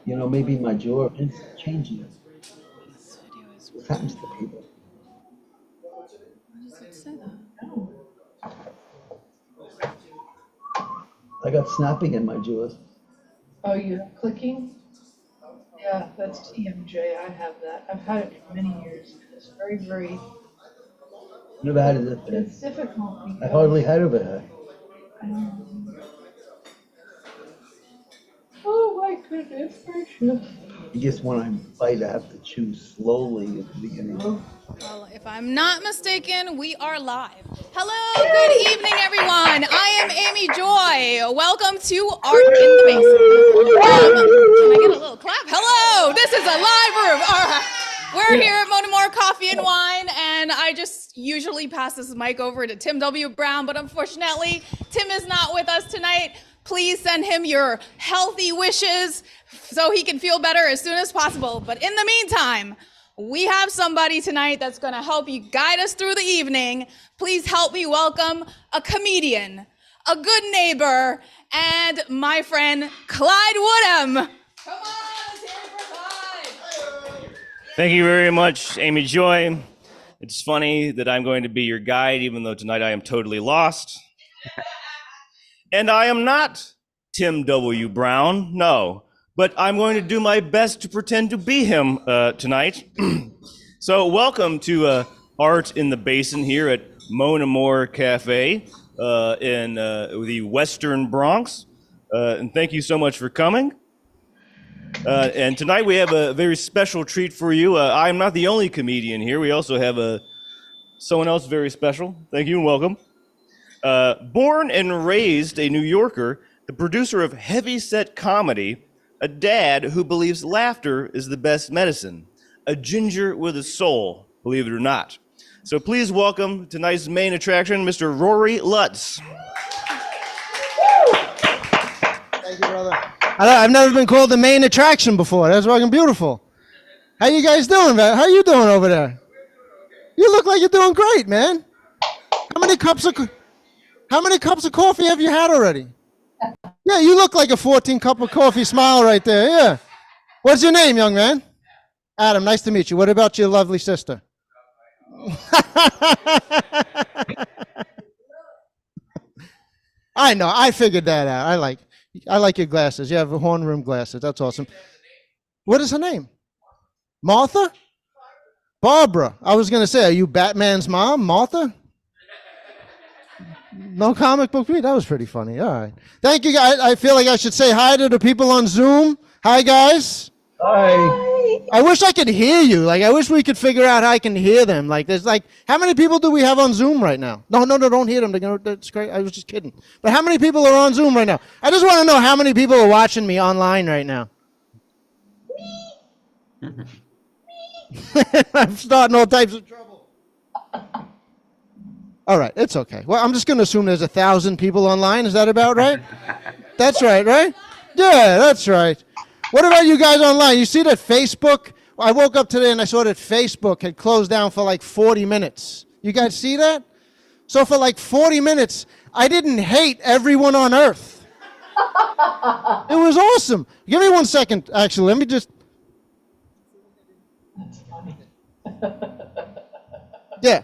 Maybe my jaw is changing. What happens to people? Why does it say that? I got snapping in my jaws. Oh, you're clicking? Yeah, that's TMJ. I have that. I've had it for many years. It's very, very. Never had it that bad. It's difficult. I hardly had it over here. Oh my goodness gracious. I guess when I bite, I have to chew slowly at the beginning. Well, if I'm not mistaken, we are live. Hello, good evening, everyone. I am Amy Joy. Welcome to Art in the Basement. Can I get a little clap? Hello, this is a live room. All right. We're here at Mona Moore Coffee and Wine, and I just usually pass this mic over to Tim W. Brown, but unfortunately, Tim is not with us tonight. Please send him your healthy wishes so he can feel better as soon as possible. But in the meantime, we have somebody tonight that's going to help you guide us through the evening. Please help me welcome a comedian, a good neighbor, and my friend Clyde Woodham. Come on, let's hear it for Clyde. Thank you very much, Amy Joy. It's funny that I'm going to be your guide, even though tonight I am totally lost. And I am not Tim W. Brown, no, but I'm going to do my best to pretend to be him tonight. So welcome to Art in the Basin here at Mona Moore Cafe in the Western Bronx. And thank you so much for coming. And tonight we have a very special treat for you. I'm not the only comedian here. We also have someone else very special. Thank you and welcome. Born and raised a New Yorker, the producer of heavy-set comedy, a dad who believes laughter is the best medicine, a ginger with a soul, believe it or not. So please welcome tonight's main attraction, Mr. Rory Lutz. Thank you, brother. I've never been called the main attraction before. That's fucking beautiful. How you guys doing, man? How you doing over there? You look like you're doing great, man. How many cups of coffee have you had already? Yeah, you look like a 14-cup of coffee smile right there, yeah. What's your name, young man? Adam, nice to meet you. What about your lovely sister? I know, I figured that out. I like your glasses. You have horn rim glasses. That's awesome. What is her name? Martha? Barbara. I was going to say, are you Batman's mom, Martha? No comic book read? That was pretty funny. All right. Thank you, guys. I feel like I should say hi to the people on Zoom. Hi, guys. Hi. I wish I could hear you. Like, I wish we could figure out how I can hear them. Like, there's like, how many people do we have on Zoom right now? No, don't hear them. That's great. I was just kidding. But how many people are on Zoom right now? I just want to know how many people are watching me online right now. I'm starting all types of trouble. All right, it's okay. Well, I'm just going to assume there's 1,000 people online. Is that about right? That's right? Yeah, that's right. What about you guys online? You see that Facebook? I woke up today and I saw that Facebook had closed down for like 40 minutes. You guys see that? So for like 40 minutes, I didn't hate everyone on Earth. It was awesome. Give me 1 second, actually. Let me just... That's funny. Yeah.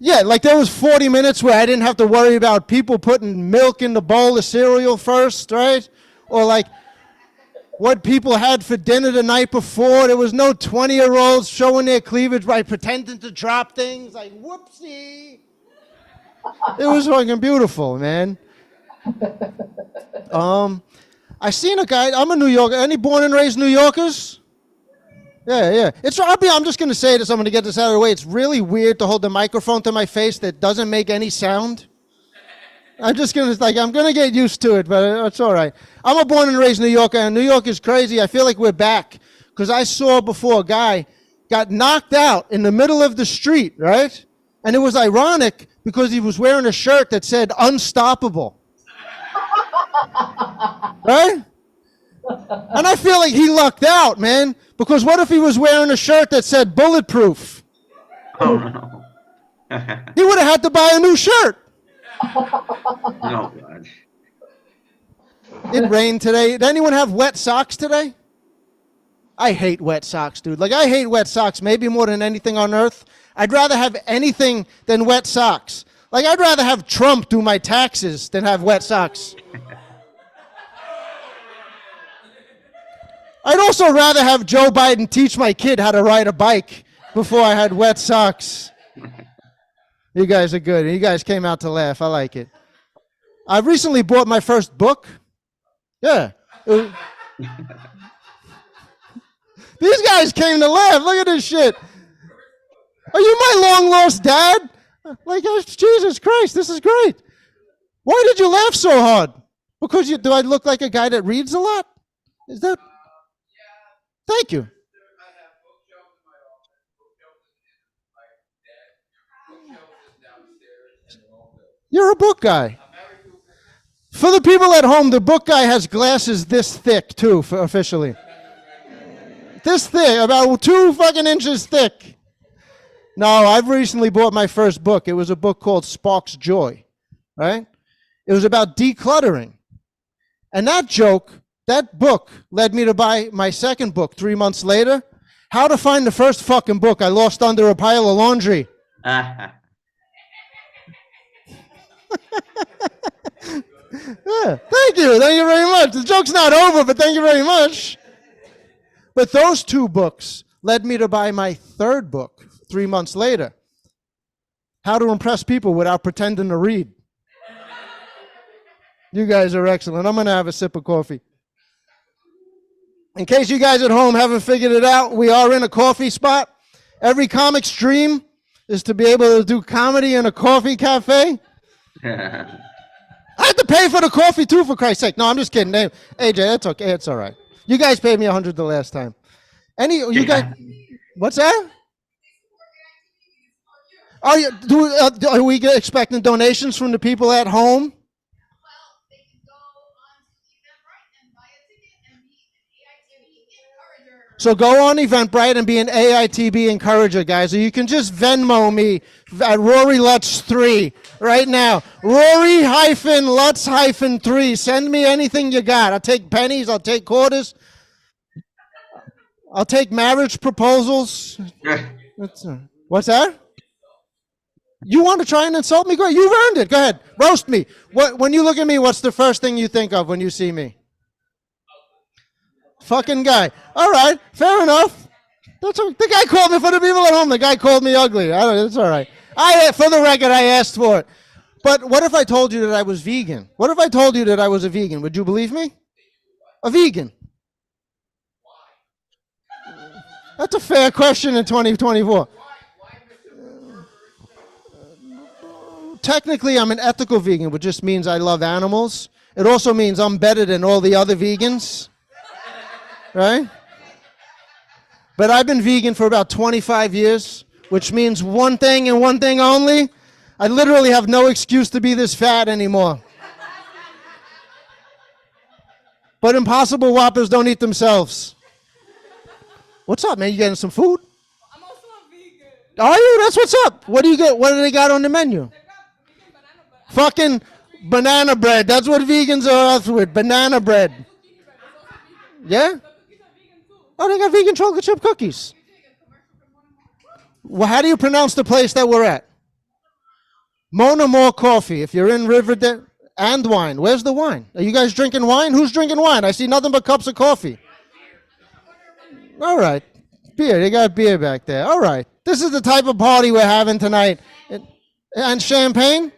Yeah, like there was 40 minutes where I didn't have to worry about people putting milk in the bowl of cereal first, right? Or like what people had for dinner the night before. There was no 20-year-olds showing their cleavage by pretending to drop things like, whoopsie. It was fucking beautiful, man. I seen a guy, I'm a New Yorker. Any born and raised New Yorkers? Yeah. I'm just going to say this, I'm going to get this out of the way. It's really weird to hold the microphone to my face that doesn't make any sound. I'm going to get used to it, but it's all right. I'm a born and raised New Yorker, and New York is crazy. I feel like we're back, because I saw before a guy got knocked out in the middle of the street, right? And it was ironic because he was wearing a shirt that said unstoppable. Right? And I feel like he lucked out, man, because what if he was wearing a shirt that said bulletproof? Oh, no. He would have had to buy a new shirt. Oh, God. It rained today. Did anyone have wet socks today? I hate wet socks, dude. Like, I hate wet socks maybe more than anything on earth. I'd rather have anything than wet socks. Like, I'd rather have Trump do my taxes than have wet socks. I'd also rather have Joe Biden teach my kid how to ride a bike before I had wet socks. You guys are good. You guys came out to laugh. I like it. I recently bought my first book. Yeah. These guys came to laugh. Look at this shit. Are you my long lost dad? Like, Jesus Christ, this is great. Why did you laugh so hard? Because do I look like a guy that reads a lot? Is that? Thank you. You're a book guy. For the people at home, the book guy has glasses this thick, too, officially. This thick, about 2 fucking inches thick. No, I've recently bought my first book. It was a book called Sparks Joy, right? It was about decluttering. And that book led me to buy my second book 3 months later. How to Find the First Fucking Book I Lost Under a Pile of Laundry. Yeah, thank you very much. The joke's not over, but thank you very much. But those 2 books led me to buy my third book 3 months later. How to Impress People Without Pretending to Read. You guys are excellent. I'm going to have a sip of coffee. In case you guys at home haven't figured it out, we are in a coffee spot. Every comic's dream is to be able to do comedy in a coffee cafe. I had to pay for the coffee too, for Christ's sake. No, I'm just kidding. Hey, AJ, that's okay. It's all right. You guys paid me $100 the last time. You guys, what's that? Are we expecting donations from the people at home? So go on Eventbrite and be an AITB encourager, guys. Or you can just Venmo me at Rory Lutz 3 right now. Rory-Lutz 3. Send me anything you got. I'll take pennies. I'll take quarters. I'll take marriage proposals. What's that? You want to try and insult me? Great. You've earned it. Go ahead. Roast me. When you look at me, what's the first thing you think of when you see me? Fucking guy. All right, fair enough. The guy called me, for the people at home, the guy called me ugly. It's all right. For the record, I asked for it. But what if I told you that I was vegan? What if I told you that I was a vegan? Would you believe me? A vegan. That's a fair question in 2024. Technically, I'm an ethical vegan, which just means I love animals. It also means I'm better than all the other vegans. Right? But I've been vegan for about 25 years, which means one thing and one thing only. I literally have no excuse to be this fat anymore. But Impossible Whoppers don't eat themselves. What's up, man? You getting some food? I'm also a vegan. Are you? That's what's up. What do you get? What do they got on the menu? Fucking banana bread. That's what vegans are up with. Banana bread. Yeah? Oh, they got vegan chocolate chip cookies. Well, how do you pronounce the place that we're at? Mona Moore Coffee. If you're in Riverdale, and wine. Where's the wine? Are you guys drinking wine? Who's drinking wine? I see nothing but cups of coffee. All right. Beer. They got beer back there. All right. This is the type of party we're having tonight. And champagne?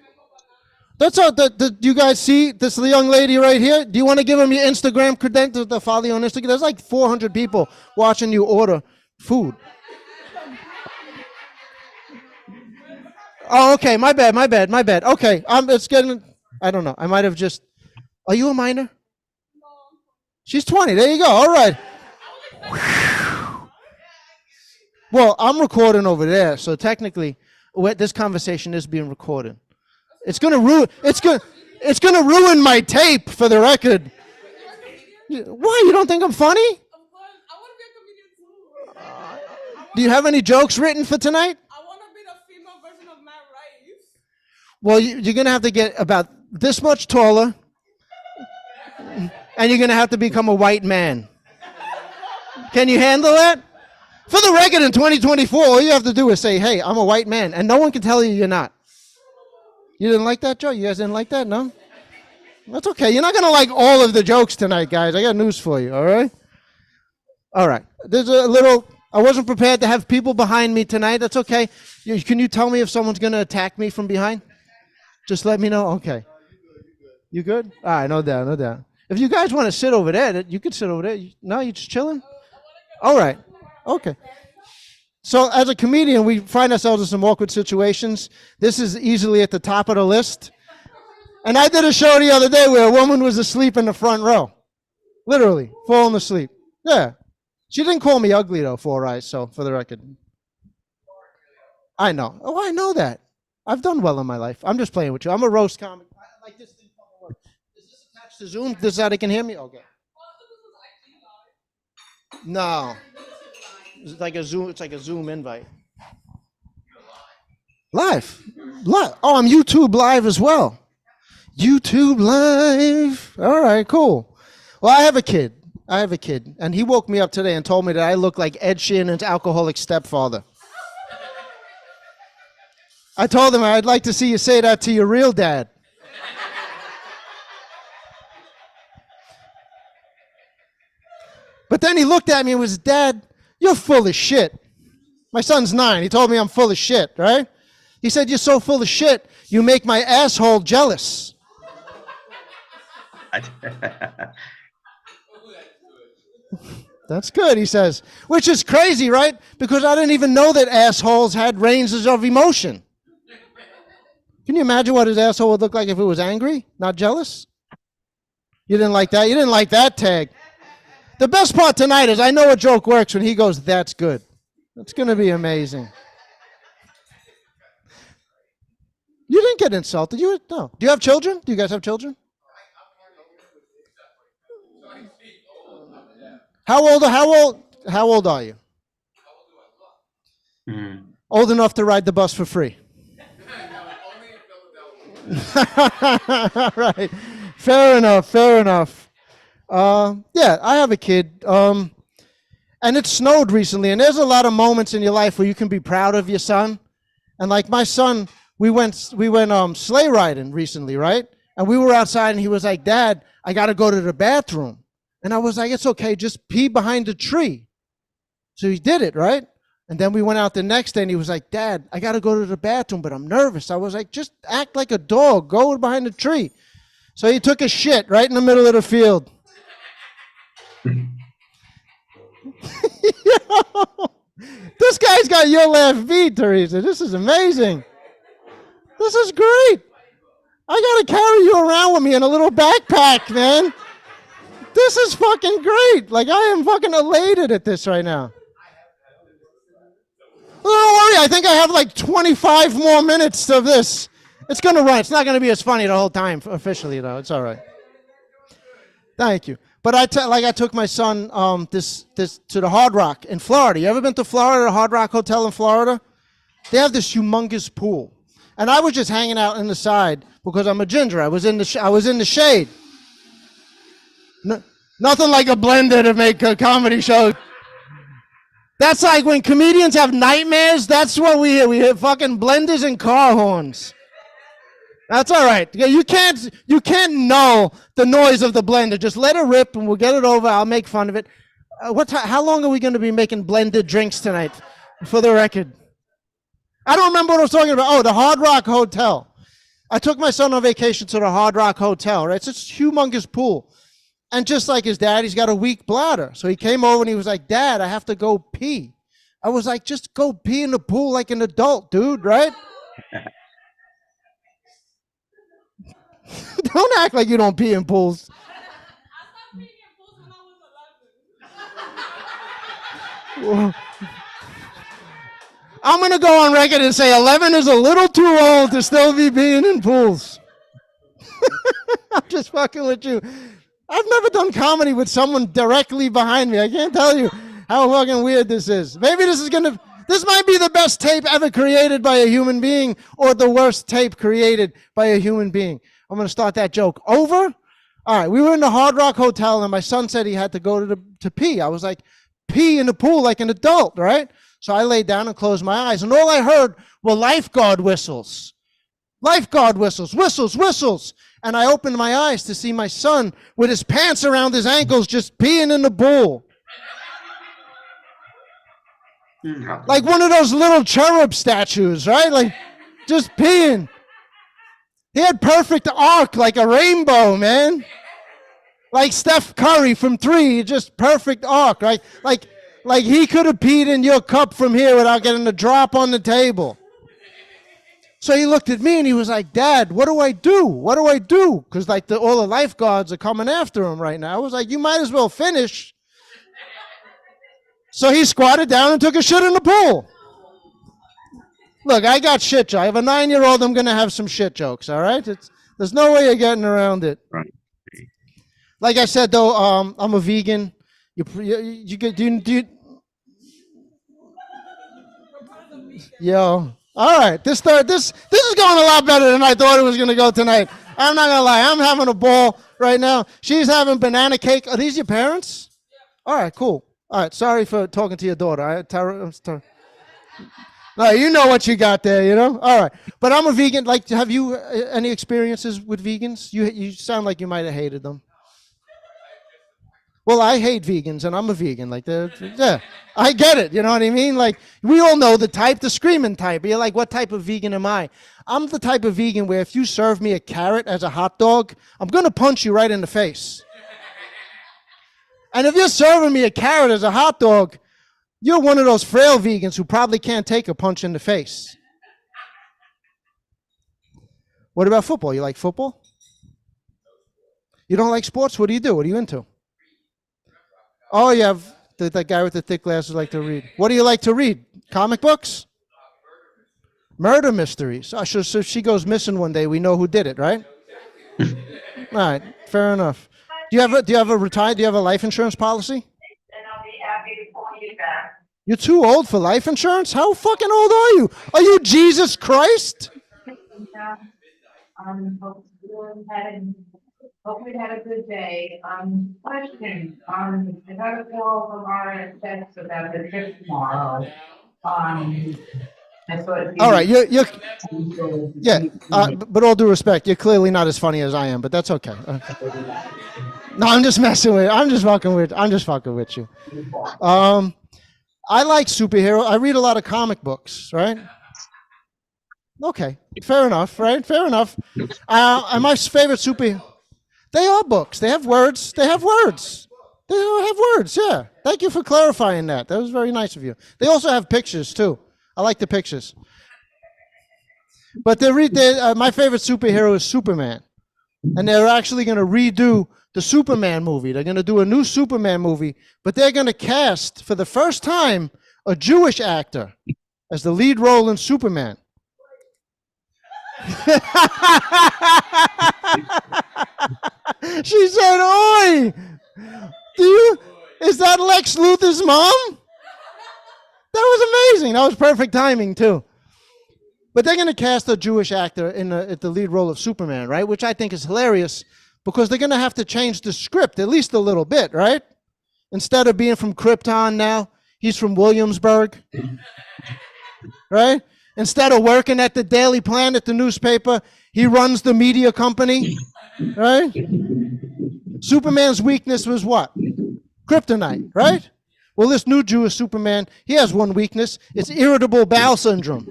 That's all. Do you guys see this young lady right here? Do you want to give them your Instagram credentials to follow you on Instagram? There's like 400 people watching you order food. Oh, okay. My bad. Okay. It's getting, I don't know. I might have just, are you a minor? No. She's 20. There you go. All right. Well, I'm recording over there. So technically, this conversation is being recorded. It's gonna ruin my tape, for the record. Why? You don't think I'm funny? Of course, I want to be a comedian too. Do you have any jokes written for tonight? I want to be the female version of Matt Rife. Well, you're gonna have to get about this much taller, and you're gonna have to become a white man. Can you handle that? For the record, in 2024, all you have to do is say, hey, I'm a white man, and no one can tell you you're not. You didn't like that, Joe? You guys didn't like that, no? That's okay. You're not going to like all of the jokes tonight, guys. I got news for you, all right? All right. There's a little, I wasn't prepared to have people behind me tonight. That's okay. Can you tell me if someone's going to attack me from behind? Just let me know. Okay. You good? All right, no doubt, no doubt. If you guys want to sit over there, you could sit over there. No, you just chilling? All right. Okay. So as a comedian, we find ourselves in some awkward situations. This is easily at the top of the list. And I did a show the other day where a woman was asleep in the front row. Literally, falling asleep. Yeah. She didn't call me ugly, though, for eyes, so for the record. I know. Oh, I know that. I've done well in my life. I'm just playing with you. I'm a roast comic. I like this thing. Is this attached to Zoom? This is how they can hear me? Okay. No. It's like a Zoom invite. Live. Oh, I'm YouTube live as well. YouTube live. All right, cool. Well, I have a kid, and he woke me up today and told me that I look like Ed Sheeran's alcoholic stepfather. I told him I'd like to see you say that to your real dad. But then he looked at me and was, Dad, you're full of shit. My son's 9. He told me I'm full of shit, right? He said, you're so full of shit, you make my asshole jealous. That's good, he says. Which is crazy, right? Because I didn't even know that assholes had ranges of emotion. Can you imagine what his asshole would look like if it was angry, not jealous? You didn't like that? You didn't like that tag. The best part tonight is I know a joke works when he goes, that's good. That's going to be amazing. You didn't get insulted. No. Do you have children? Do you guys have children? How old are you? Old enough to ride the bus for free. Right. Fair enough. Yeah, I have a kid. And it snowed recently, and there's a lot of moments in your life where you can be proud of your son. And like my son, we went sleigh riding recently, right? And we were outside, and he was like, Dad, I got to go to the bathroom. And I was like, it's okay, just pee behind a tree. So he did it, right? And then we went out the next day, and he was like, Dad, I got to go to the bathroom, but I'm nervous. I was like, just act like a dog. Go behind a tree. So he took a shit right in the middle of the field. This guy's got your laugh beat, Teresa. This is amazing. This is great. I got to carry you around with me in a little backpack, man. This is fucking great. Like, I am fucking elated at this right now. Well, don't worry. I think I have like 25 more minutes of this. It's going to run. It's not going to be as funny the whole time, officially, though. It's all right. Thank you. But I took my son to the Hard Rock in Florida. You ever been to Florida, the Hard Rock Hotel in Florida? They have this humongous pool. And I was just hanging out in the side because I'm a ginger. I was in the shade. Nothing like a blender to make a comedy show. That's like when comedians have nightmares. That's what we hear. We hear fucking blenders and car horns. That's all right. You can't know the noise of the blender. Just let it rip, and we'll get it over. I'll make fun of it. How long are we going to be making blended drinks tonight? For the record, I don't remember what I was talking about. Oh, the Hard Rock Hotel. I took my son on vacation to the Hard Rock Hotel. Right, it's a humongous pool, and just like his dad, he's got a weak bladder. So he came over and he was like, "Dad, I have to go pee." I was like, "Just go pee in the pool like an adult, dude." Right? Don't act like you don't pee in pools. I stopped peeing in pools when I was 11. I'm going to go on record and say 11 is a little too old to still be peeing in pools. I'm just fucking with you. I've never done comedy with someone directly behind me. I can't tell you how fucking weird this is. Maybe this might be the best tape ever created by a human being, or the worst tape created by a human being. I'm going to start that joke over. All right, we were in the Hard Rock Hotel, and my son said he had to go to pee. I was like, pee in the pool like an adult, right? So I laid down and closed my eyes, and all I heard were lifeguard whistles. Lifeguard whistles, whistles, whistles. And I opened my eyes to see my son with his pants around his ankles just peeing in the pool. Like one of those little cherub statues, right? Like just peeing. He had perfect arc like a rainbow, man. Like Steph Curry from 3, just perfect arc, right? Like he could have peed in your cup from here without getting a drop on the table. So he looked at me and he was like, Dad, what do I do? What do I do? Because like all the lifeguards are coming after him right now. I was like, you might as well finish. So he squatted down and took a shit in the pool. Look, I got shit jokes. I have a 9-year-old. I'm going to have some shit jokes, all right? There's no way of getting around it. Right. Like I said, though, I'm a vegan. Yo. All right, this is going a lot better than I thought it was going to go tonight. I'm not going to lie. I'm having a ball right now. She's having banana cake. Are these your parents? All right, cool. All right, sorry for talking to your daughter. No, you know what you got there, you know? All right, but I'm a vegan. Like, have you any experiences with vegans? You sound like you might have hated them. Well, I hate vegans, and I'm a vegan. Like, yeah, I get it. You know what I mean? Like, we all know the type, the screaming type. You're like, what type of vegan am I? I'm the type of vegan where if you serve me a carrot as a hot dog, I'm going to punch you right in the face. And if you're serving me a carrot as a hot dog, you're one of those frail vegans who probably can't take a punch in the face. What about football? You like football? You don't like sports? What do you do? What are you into? Oh, you have that guy with the thick glasses like to read. What do you like to read? Comic books? Murder mysteries. Oh, so if she goes missing one day, we know who did it, right? All right, fair enough. Do you have a life insurance policy? And I'll be happy to call you back. You're too old for life insurance? How fucking old are you? Are you Jesus Christ? Hope we had a good day. Question, I got a call from RSS about the trip tomorrow. All right, but all due respect, you're clearly not as funny as I am, but that's okay. No, I'm just messing with you. I'm just fucking with you. I like superhero. I read a lot of comic books, right? Okay, fair enough, right? Fair enough. And my favorite superhero. They are books. They have words. They have words. Yeah. Thank you for clarifying that. That was very nice of you. They also have pictures, too. I like the pictures. But my favorite superhero is Superman. And they're actually going to redo the Superman movie. They're going to do a new Superman movie, but they're going to cast, for the first time, a Jewish actor as the lead role in Superman. She said, "Oi, is that Lex Luthor's mom?" That was amazing. That was perfect timing too. But they're going to cast a Jewish actor at the lead role of Superman, right? Which I think is hilarious because they're going to have to change the script at least a little bit, right? Instead of being from Krypton now, he's from Williamsburg, right? Instead of working at the Daily Planet, the newspaper, he runs the media company, right? Superman's weakness was what? Kryptonite, right? Well, this new Jewish Superman, he has one weakness. It's irritable bowel syndrome.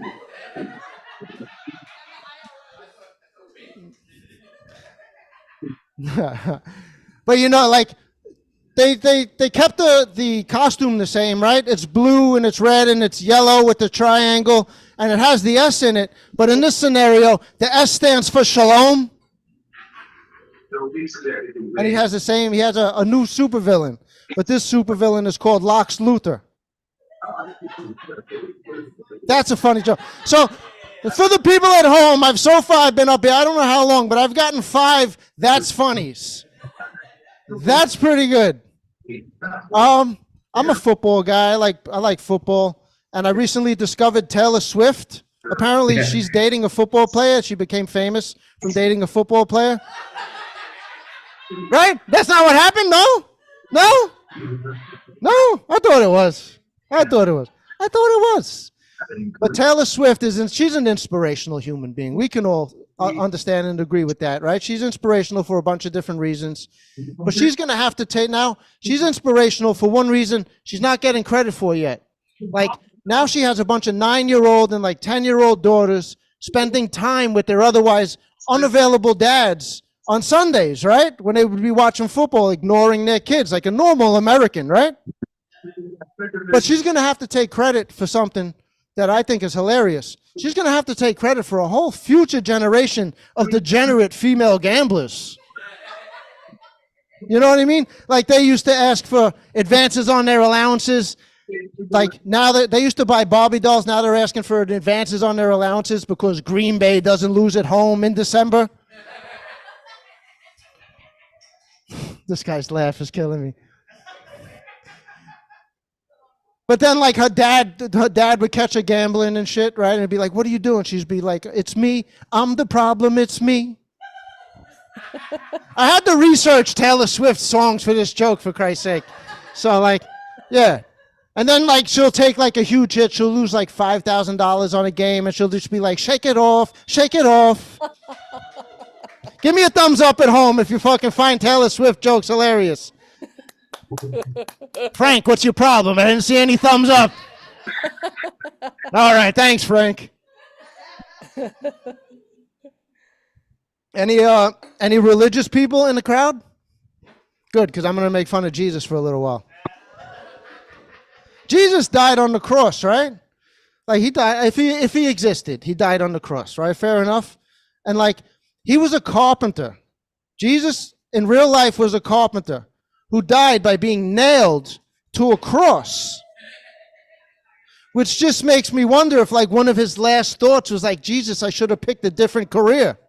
But you know, like, they kept the costume the same, right? It's blue and it's red and it's yellow with the triangle and it has the S in it. But in this scenario, the S stands for Shalom. And he has a new supervillain. But this supervillain is called Lex Luthor. That's a funny joke. So for the people at home, I've been up here, I don't know how long, but I've gotten 5 that's funnies. That's pretty good. I'm a football guy. I like football. And I recently discovered Taylor Swift. Apparently she's dating a football player. She became famous from dating a football player. Right? That's not what happened? No? No, I thought it was. I thought it was. But Taylor Swift she's an inspirational human being. We can all understand and agree with that, right? She's inspirational for a bunch of different reasons. But she's going to have to take now. She's inspirational for one reason she's not getting credit for yet. Like now she has a bunch of 9-year-old and like 10-year-old daughters spending time with their otherwise unavailable dads on Sundays, right? When they would be watching football, ignoring their kids like a normal American, right? But she's going to have to take credit for something that I think is hilarious. She's going to have to take credit for a whole future generation of degenerate female gamblers. You know what I mean? Like they used to ask for advances on their allowances. Like now that they used to buy Barbie dolls, now they're asking for advances on their allowances because Green Bay doesn't lose at home in December. This guy's laugh is killing me. But then, like, her dad would catch her gambling and shit, right? And be like, what are you doing? She'd be like, it's me. I'm the problem. It's me. I had to research Taylor Swift songs for this joke, for Christ's sake. So, like, yeah. And then, like, she'll take, like, a huge hit. She'll lose, like, $5,000 on a game, and she'll just be like, shake it off. Shake it off. Give me a thumbs up at home if you fucking find Taylor Swift jokes hilarious. Frank, what's your problem? I didn't see any thumbs up. All right, thanks, Frank. Any religious people in the crowd? Good, because I'm going to make fun of Jesus for a little while. Jesus died on the cross, right? Like he died, if he existed, he died on the cross, right? Fair enough. And like he was a carpenter. Jesus in real life was a carpenter who died by being nailed to a cross. Which just makes me wonder if like one of his last thoughts was like, Jesus, I should have picked a different career.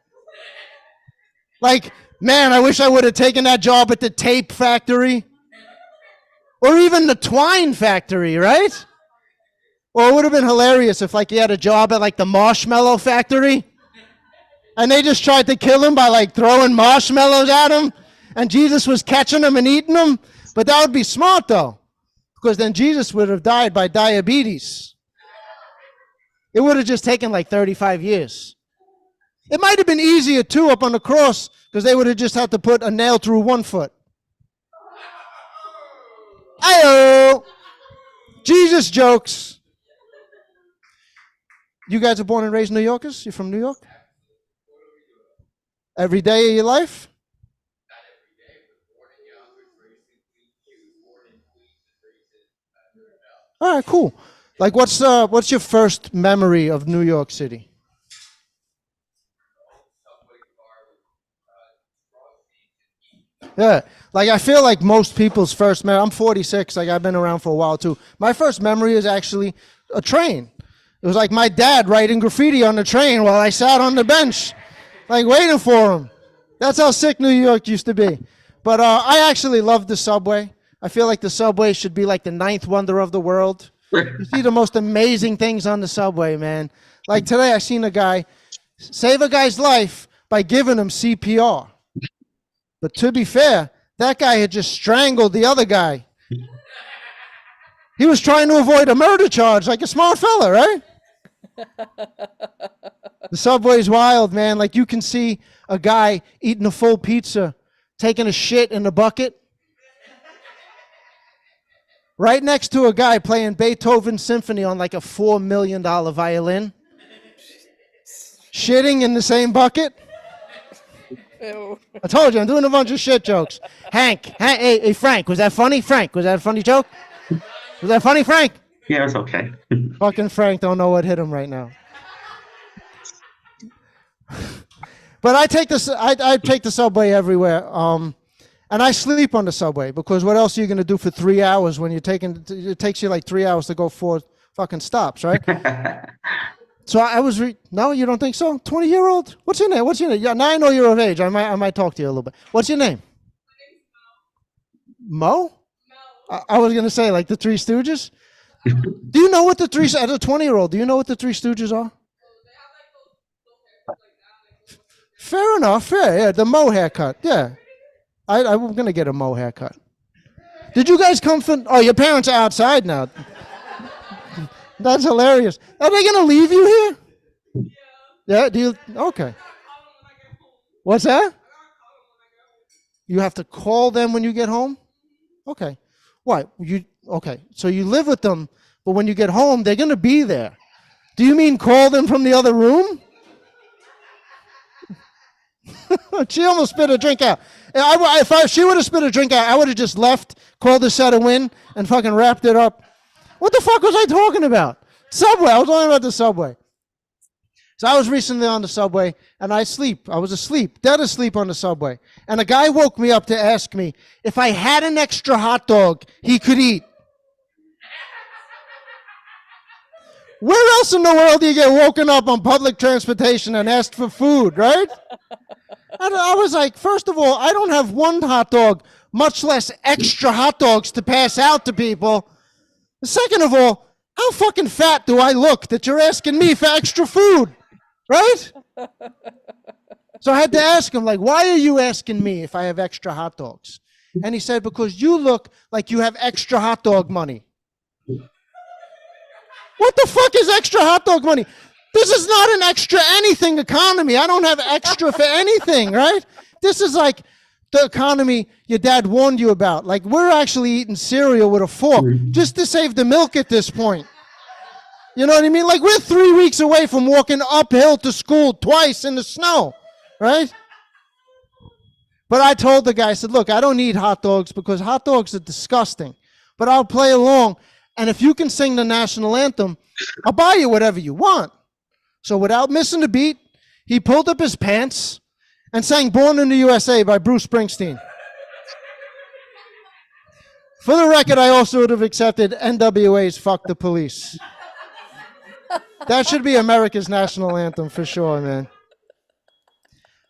Like, man, I wish I would have taken that job at the tape factory. Or even the twine factory, right? Or it would have been hilarious if like he had a job at like the marshmallow factory. And they just tried to kill him by like throwing marshmallows at him. And Jesus was catching them and eating them. But that would be smart, though, because then Jesus would have died by diabetes. It would have just taken like 35 years. It might have been easier, too, up on the cross, because they would have just had to put a nail through one foot. Ayo! Jesus jokes. You guys are born and raised New Yorkers? You're from New York? Every day of your life? All right, cool. Like, what's your first memory of New York City? Yeah, like I feel like most people's first memory. I'm 46. Like I've been around for a while too. My first memory is actually a train. It was like my dad writing graffiti on the train while I sat on the bench, like waiting for him. That's how sick New York used to be. But I actually love the subway. I feel like the subway should be like the ninth wonder of the world. You see the most amazing things on the subway, man. Like today I seen a guy save a guy's life by giving him CPR. But to be fair, that guy had just strangled the other guy. He was trying to avoid a murder charge like a smart fella, right? The subway's wild, man. Like you can see a guy eating a full pizza, taking a shit in a bucket. Right next to a guy playing Beethoven's symphony on like a $4 million violin. Shitting in the same bucket. Ew. I told you, I'm doing a bunch of shit jokes. Hey, Frank, was that funny? Frank, was that a funny joke? Was that funny, Frank? Yeah, it's okay. Fucking Frank don't know what hit him right now. But I take the subway everywhere. And I sleep on the subway because what else are you going to do for 3 hours when it takes you like 3 hours to go 4 fucking stops, right? So I was, no, you don't think so? 20-year-old? What's your name? Yeah, now I know you're of age. I might talk to you a little bit. What's your name? Mo? I was going to say like the Three Stooges. Do you know what the as a 20-year-old, do you know what the Three Stooges are? Fair enough. Yeah, the Mo haircut. Yeah. I'm going to get a Mo haircut. Did you guys come from? Oh, your parents are outside now. That's hilarious. Are they gonna leave you here? Yeah. Do you? Okay. What's that? You have to call them when you get home? Okay. What? Okay. So you live with them, but when you get home, they're going to be there. Do you mean call them from the other room? She almost spit a drink out. She would have spit a drink out, I would have just left, called the set a win, and fucking wrapped it up. What the fuck was I talking about? Subway. I was talking about the subway. So I was recently on the subway, and I was asleep, dead asleep on the subway. And a guy woke me up to ask me if I had an extra hot dog he could eat. Where else in the world do you get woken up on public transportation and asked for food, right? And I was like, first of all, I don't have one hot dog, much less extra hot dogs to pass out to people. Second of all, how fucking fat do I look that you're asking me for extra food? Right? So I had to ask him, like, why are you asking me if I have extra hot dogs? And he said, because you look like you have extra hot dog money. What the fuck is extra hot dog money? This is not an extra anything economy. I don't have extra for anything, right? This is like the economy your dad warned you about. Like, we're actually eating cereal with a fork just to save the milk at this point. You know what I mean? Like, we're 3 weeks away from walking uphill to school twice in the snow, right? But I told the guy, I said, look, I don't need hot dogs because hot dogs are disgusting. But I'll play along, and if you can sing the national anthem, I'll buy you whatever you want. So without missing a beat, he pulled up his pants and sang Born in the USA by Bruce Springsteen. For the record, I also would have accepted NWA's Fuck the Police. That should be America's national anthem for sure, man.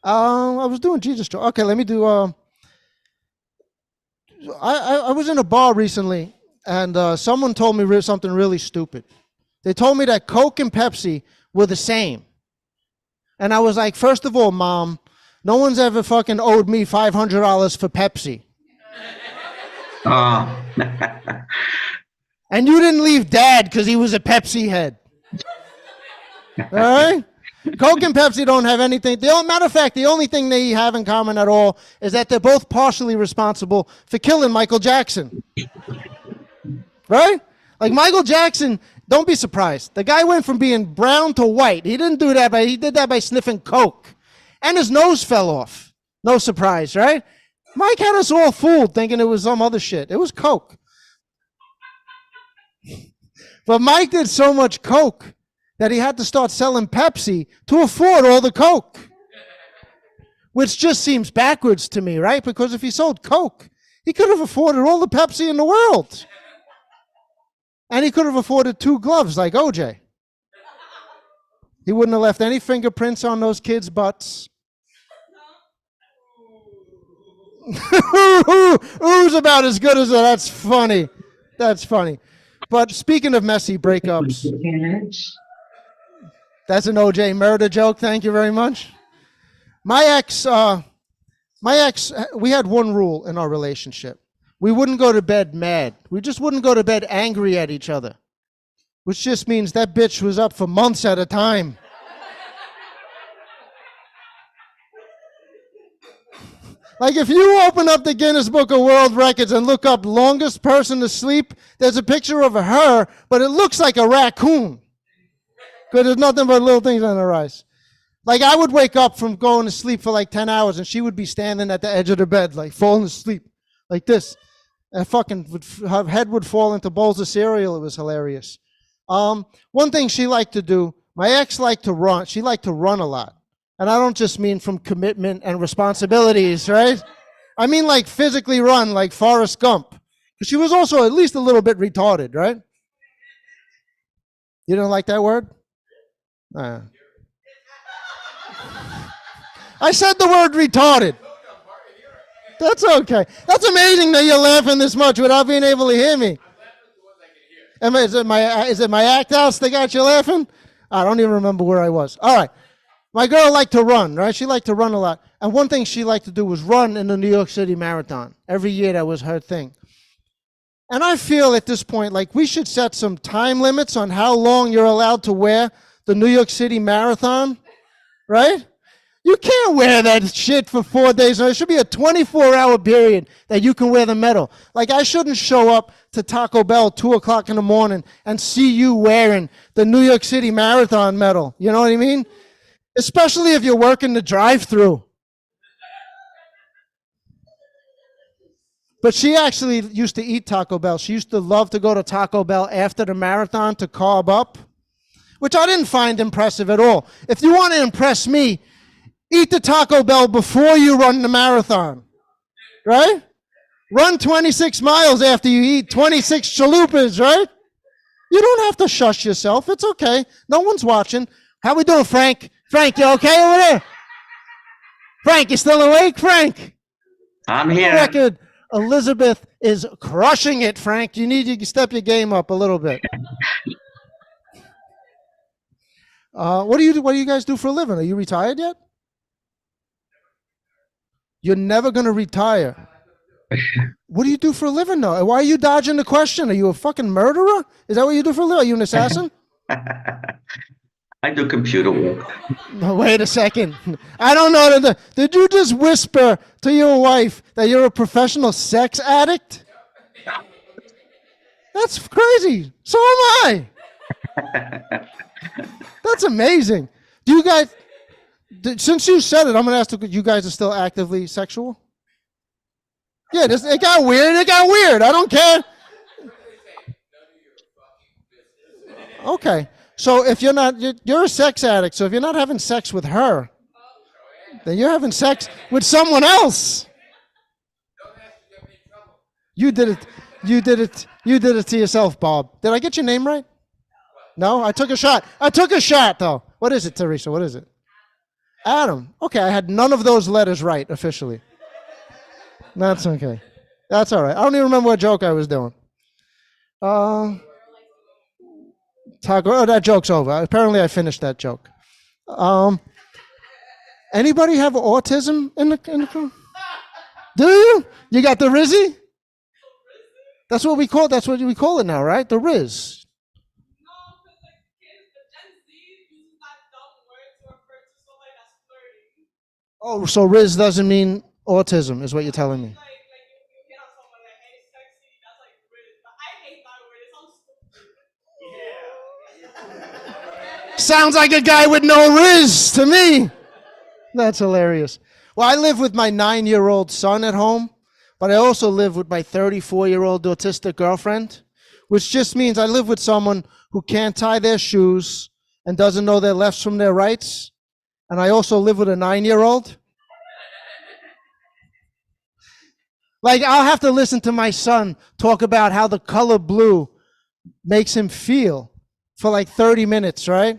I was doing Jesus Joe. Okay, let me do. I was in a bar recently, and someone told me something really stupid. They told me that Coke and Pepsi were the same. And I was like, first of all, Mom, no one's ever fucking owed me $500 for Pepsi. Oh. And you didn't leave Dad because he was a Pepsi head. All right? Coke and Pepsi don't have anything. Matter of fact, the only thing they have in common at all is that they're both partially responsible for killing Michael Jackson. Right? Like Michael Jackson, don't be surprised. The guy went from being brown to white. He didn't do that, he did that by sniffing Coke. And his nose fell off. No surprise, right? Mike had us all fooled thinking it was some other shit. It was Coke. But Mike did so much Coke that he had to start selling Pepsi to afford all the Coke. Which just seems backwards to me, right? Because if he sold Coke, he could have afforded all the Pepsi in the world. And he could have afforded 2 gloves like OJ. He wouldn't have left any fingerprints on those kids' butts. Ooh's about as good as that. That's funny. That's funny. But speaking of messy breakups, that's an OJ murder joke. Thank you very much. My ex, we had one rule in our relationship. We wouldn't go to bed mad. We just wouldn't go to bed angry at each other, which just means that bitch was up for months at a time. Like if you open up the Guinness Book of World Records and look up longest person to sleep, there's a picture of her, but it looks like a raccoon. Because there's nothing but little things on her eyes. Like I would wake up from going to sleep for like 10 hours and she would be standing at the edge of the bed, like falling asleep, like this. And her head would fall into bowls of cereal. It was hilarious. One thing she liked to do, my ex liked to run. She liked to run a lot. And I don't just mean from commitment and responsibilities, right? I mean like physically run, like Forrest Gump. Because she was also at least a little bit retarded, right? You don't like that word? I said the word retarded. That's okay. That's amazing that you're laughing this much without being able to hear me. Is it my act house that got you laughing? I don't even remember where I was. All right. My girl liked to run, right? She liked to run a lot. And one thing she liked to do was run in the New York City Marathon. Every year that was her thing. And I feel at this point like we should set some time limits on how long you're allowed to wear the New York City Marathon, right? You can't wear that shit for 4 days. There should be a 24-hour period that you can wear the medal. Like, I shouldn't show up to Taco Bell 2 o'clock in the morning and see you wearing the New York City Marathon medal. You know what I mean? Especially if you're working the drive-through. But she actually used to eat Taco Bell. She used to love to go to Taco Bell after the marathon to carb up, which I didn't find impressive at all. If you want to impress me, eat the Taco Bell before you run the marathon, right? Run 26 miles after you eat 26 chalupas, right? You don't have to shush yourself. It's okay. No one's watching. How we doing, Frank? Frank, you okay over there? Frank, you still awake, Frank? I'm For the here. record, Elizabeth is crushing it, Frank. You need to step your game up a little bit. What do you guys do for a living? Are you retired yet? You're never going to retire. What do you do for a living, though? Why are you dodging the question? Are you a fucking murderer? Is that what you do for a living? Are you an assassin? I do computer work. No, wait a second. I don't know. Did you just whisper to your wife that you're a professional sex addict? That's crazy. So am I. That's amazing. Do you guys... Since you said it, I'm going to ask you guys are still actively sexual? Yeah, it got weird. It got weird. I don't care. Okay. So if you're not, you're a sex addict. So if you're not having sex with her, then you're having sex with someone else. You did it. You did it. You did it to yourself, Bob. Did I get your name right? No? I took a shot. I took a shot, though. What is it, Teresa? What is it? Adam. Okay, I had none of those letters right officially. That's okay. That's all right. I don't even remember what joke I was doing. Taco. Oh, that joke's over. Apparently, I finished that joke. Anybody have autism in the crew? Do you? You got the Rizzy? That's what we call. That's what we call it now, right? The Riz. Oh, so Riz doesn't mean autism, is what you're telling me. Sounds like a guy with no Riz to me. That's hilarious. Well, I live with my 9-year-old son at home, but I also live with my 34-year-old autistic girlfriend, which just means I live with someone who can't tie their shoes and doesn't know their lefts from their rights. And I also live with a 9-year-old. Like, I'll have to listen to my son talk about how the color blue makes him feel for like 30 minutes, right?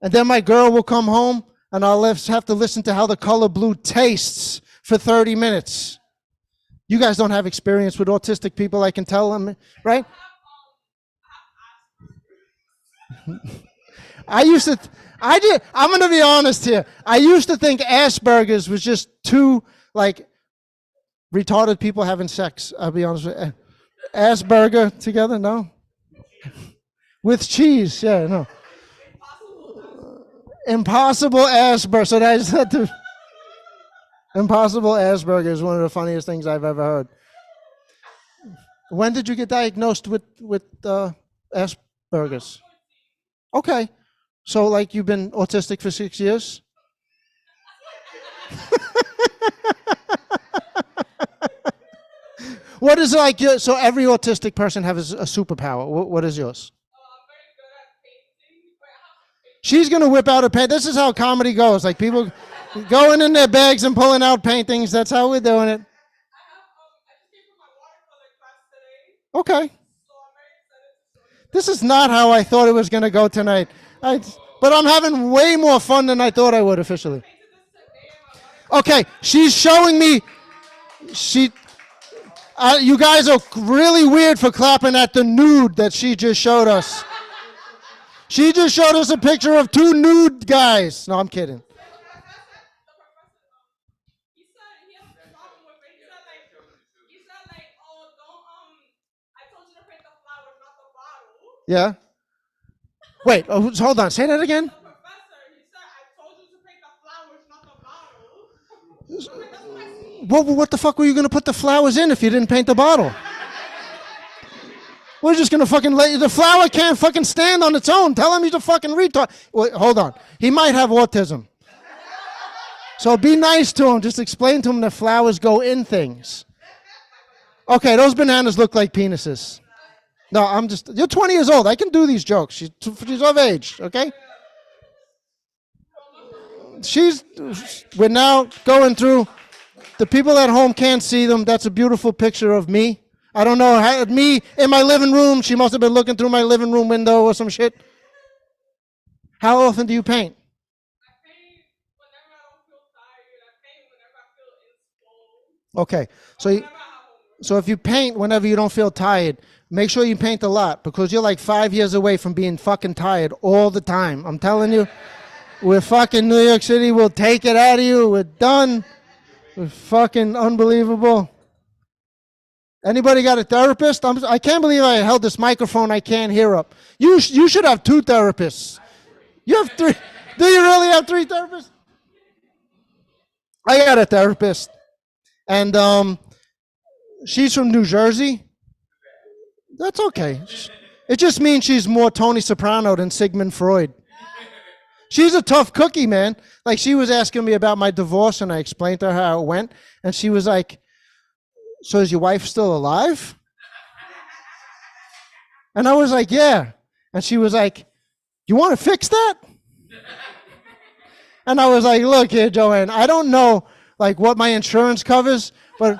And then my girl will come home and I'll have to listen to how the color blue tastes for 30 minutes. You guys don't have experience with autistic people, I can tell them, right? I'm going to be honest here. I used to think Asperger's was just two, like, retarded people having sex. I'll be honest with you. Asperger together? No. With cheese, yeah, no. Impossible Asperger. So I just had to. Impossible Asperger is one of the funniest things I've ever heard. When did you get diagnosed with Asperger's? Okay, so like you've been autistic for 6 years. What is it like? So every autistic person has a superpower. What is yours? She's gonna whip out a paint. This is how comedy goes. Like people going in their bags and pulling out paintings. That's how we're doing it. Okay. This is not how I thought it was gonna go tonight. But I'm having way more fun than I thought I would officially. Okay, she's showing me. You guys are really weird for clapping at the nude that she just showed us. She just showed us a picture of two nude guys. No, I'm kidding. Yeah. Wait, hold on. Say that again. What the fuck were you going to put the flowers in if you didn't paint the bottle? We're just going to fucking let you. The flower can't fucking stand on its own. Tell him he's a fucking retard. Wait, hold on. He might have autism. So be nice to him. Just explain to him that flowers go in things. Okay, those bananas look like penises. No, you're 20 years old. I can do these jokes. She's of age, okay? We're now going through, the people at home can't see them. That's a beautiful picture of me. I don't know, me in my living room. She must have been looking through my living room window or some shit. How often do you paint? I paint whenever I don't feel tired. I paint whenever I feel inspired. Okay, so if you paint whenever you don't feel tired, make sure you paint a lot, because you're like 5 years away from being fucking tired all the time. I'm telling you, we're fucking New York City. We'll take it out of you. We're done. We're fucking unbelievable. Anybody got a therapist? I can't believe I held this microphone I can't hear up. You should have 2 therapists. You have 3. Do you really have 3 therapists? I got a therapist. And she's from New Jersey. That's okay. It just means she's more Tony Soprano than Sigmund Freud. She's a tough cookie, man. Like, she was asking me about my divorce, and I explained to her how it went. And she was like, so is your wife still alive? And I was like, yeah. And she was like, you want to fix that? And I was like, look here, Joanne, I don't know like what my insurance covers, but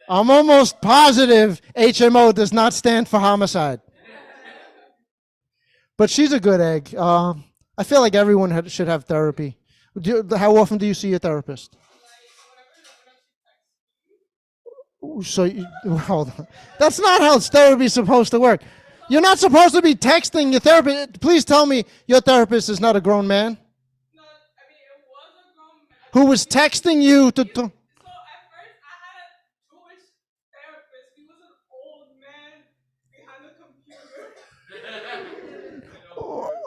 I'm almost positive HMO does not stand for homicide. But she's a good egg. I feel like everyone should have therapy. How often do you see your therapist? So, hold on. That's not how therapy is supposed to work. You're not supposed to be texting your therapist. Please tell me your therapist is not a grown man. No, I mean, it was a grown man. Who was texting you to... So at first, I had a Jewish therapist. He was an old man behind the computer.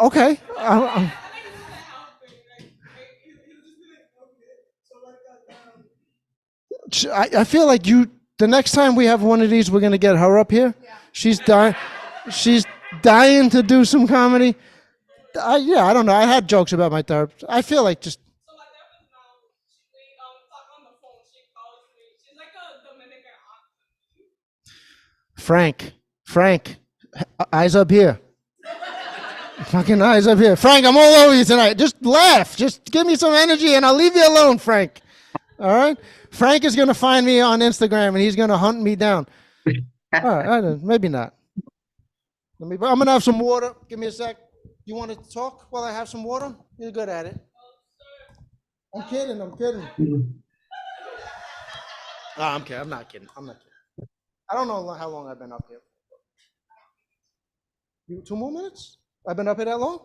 Okay. I think this is a health thing. He was just like, okay, so I feel like the next time we have one of these, we're going to get her up here. Yeah. She's dying to do some comedy. I don't know. I had jokes about my therapist. I feel like just... So my therapist now, we talk on the phone. She calls me. She's like a Dominican aunt. Frank, eyes up here. Fucking eyes up here. Frank, I'm all over you tonight. Just laugh. Just give me some energy and I'll leave you alone, Frank. All right? Frank is going to find me on Instagram and he's going to hunt me down. All right, maybe not. I'm going to have some water. Give me a sec. You want to talk while I have some water? You're good at it. I'm kidding. I'm kidding. I'm not kidding. I don't know how long I've been up here. 2 more minutes? I've been up here that long?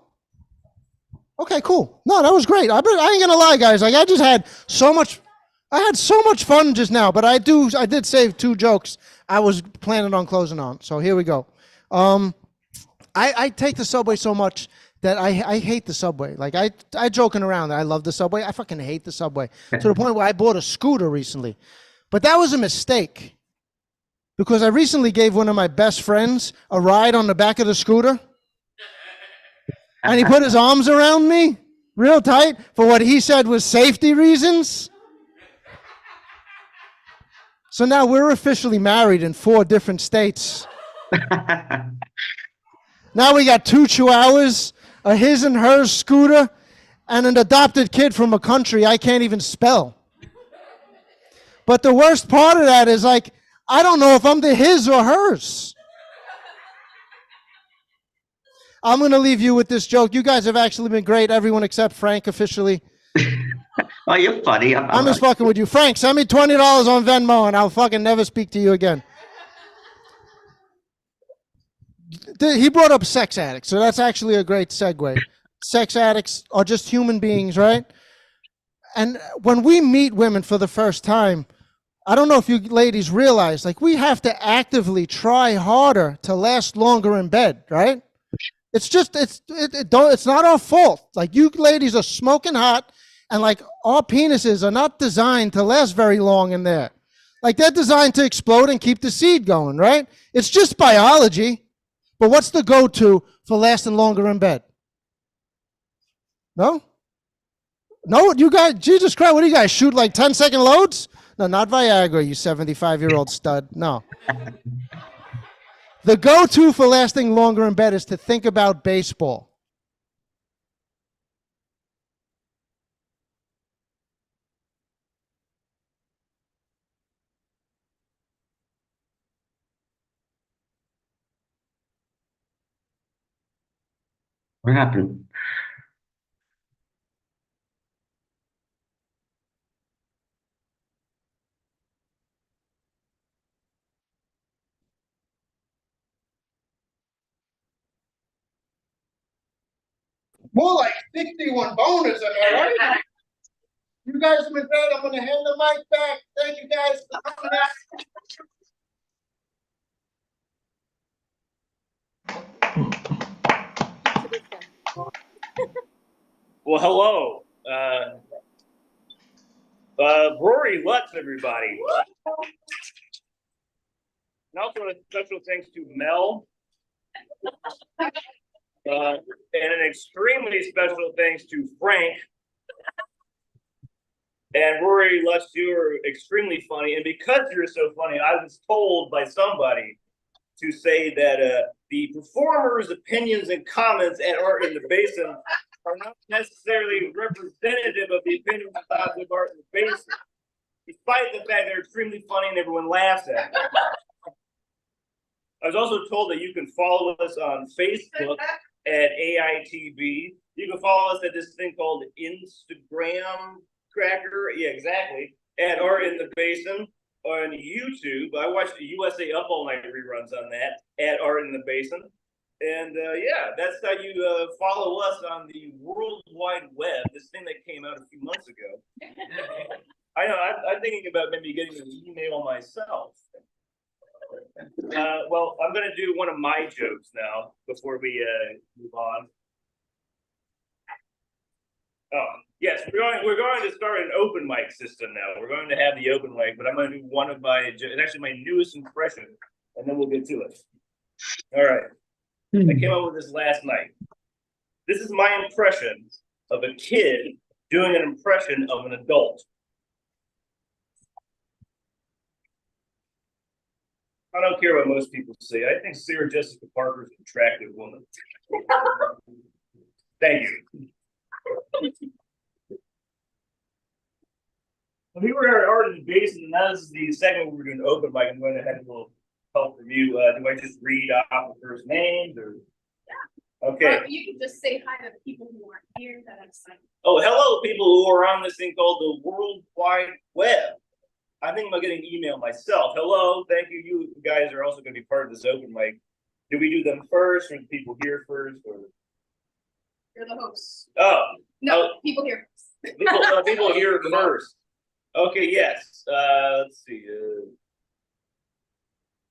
Okay, cool. No, that was great. I ain't gonna lie, guys. Like, I had so much fun just now, but I did save 2 jokes I was planning on closing on. So here we go. I take the subway so much that I hate the subway. Like, I joking around that I love the subway. I fucking hate the subway. To the point where I bought a scooter recently. But that was a mistake. Because I recently gave one of my best friends a ride on the back of the scooter. And he put his arms around me real tight for what he said was safety reasons. So now we're officially married in 4 different states. Now we got 2 chihuahuas, a his and hers scooter, and an adopted kid from a country I can't even spell. But the worst part of that is, like, I don't know if I'm the his or hers. I'm going to leave you with this joke. You guys have actually been great, everyone except Frank officially. Oh, you're funny. I'm just fucking with you. Frank, send me $20 on Venmo and I'll fucking never speak to you again. He brought up sex addicts, so that's actually a great segue. Sex addicts are just human beings, right? And when we meet women for the first time, I don't know if you ladies realize, like, we have to actively try harder to last longer in bed, right? It's just, it's not our fault. Like, you ladies are smoking hot, and like, our penises are not designed to last very long in there. Like, they're designed to explode and keep the seed going, right? It's just biology. But what's the go-to for lasting longer in bed? No? No, you guys, Jesus Christ, what do you guys shoot, like 10-second loads? No, not Viagra, you 75-year-old stud. No. The go-to for lasting longer in bed is to think about baseball. What happened? More like 61 boners, am I right? You guys have been great. I'm going to hand the mic back. Thank you guys for coming out. Well, hello. Rory, Lutz, everybody. And also a special thanks to Mel. And an extremely special thanks to Frank. And Rory, Lutz, you are extremely funny. And because you're so funny, I was told by somebody to say that the performers' opinions and comments at Art in the Basin are not necessarily representative of the opinions of Art in the Basin, despite the fact they're extremely funny and everyone laughs at them. I was also told that you can follow us on Facebook at AITB. You can follow us at this thing called Instagram Cracker. Yeah, exactly. At Art in the Basin. On YouTube. I watched the USA Up All Night reruns on that at Art in the Basin. And yeah, that's how you follow us on the World Wide Web, this thing that came out a few months ago. I know, I'm thinking about maybe getting an email myself. Well, I'm going to do one of my jokes now before we move on. Oh, yes, we're going to start an open mic system now. We're going to have the open mic, but I'm going to do one of my, it's actually my newest impression, and then we'll get to it. All right. I came up with this last night. This is my impression of a kid doing an impression of an adult. I don't care what most people say. I think Sarah Jessica Parker is an attractive woman. Thank you. We were at Art in the Basin, and that is the segment we were doing open mic. I'm going to have a little help from you. Do I just read off the first names, or? Yeah. Okay. You can just say hi to the people who aren't here. That's fine. Oh, hello, people who are on this thing called the World Wide Web. I think I'm getting an email myself. Hello, thank you. You guys are also going to be part of this open mic. Do we do them first, or the people here first, or? You're the host. Oh. No, people here first. People here first. Okay, yes. Let's see.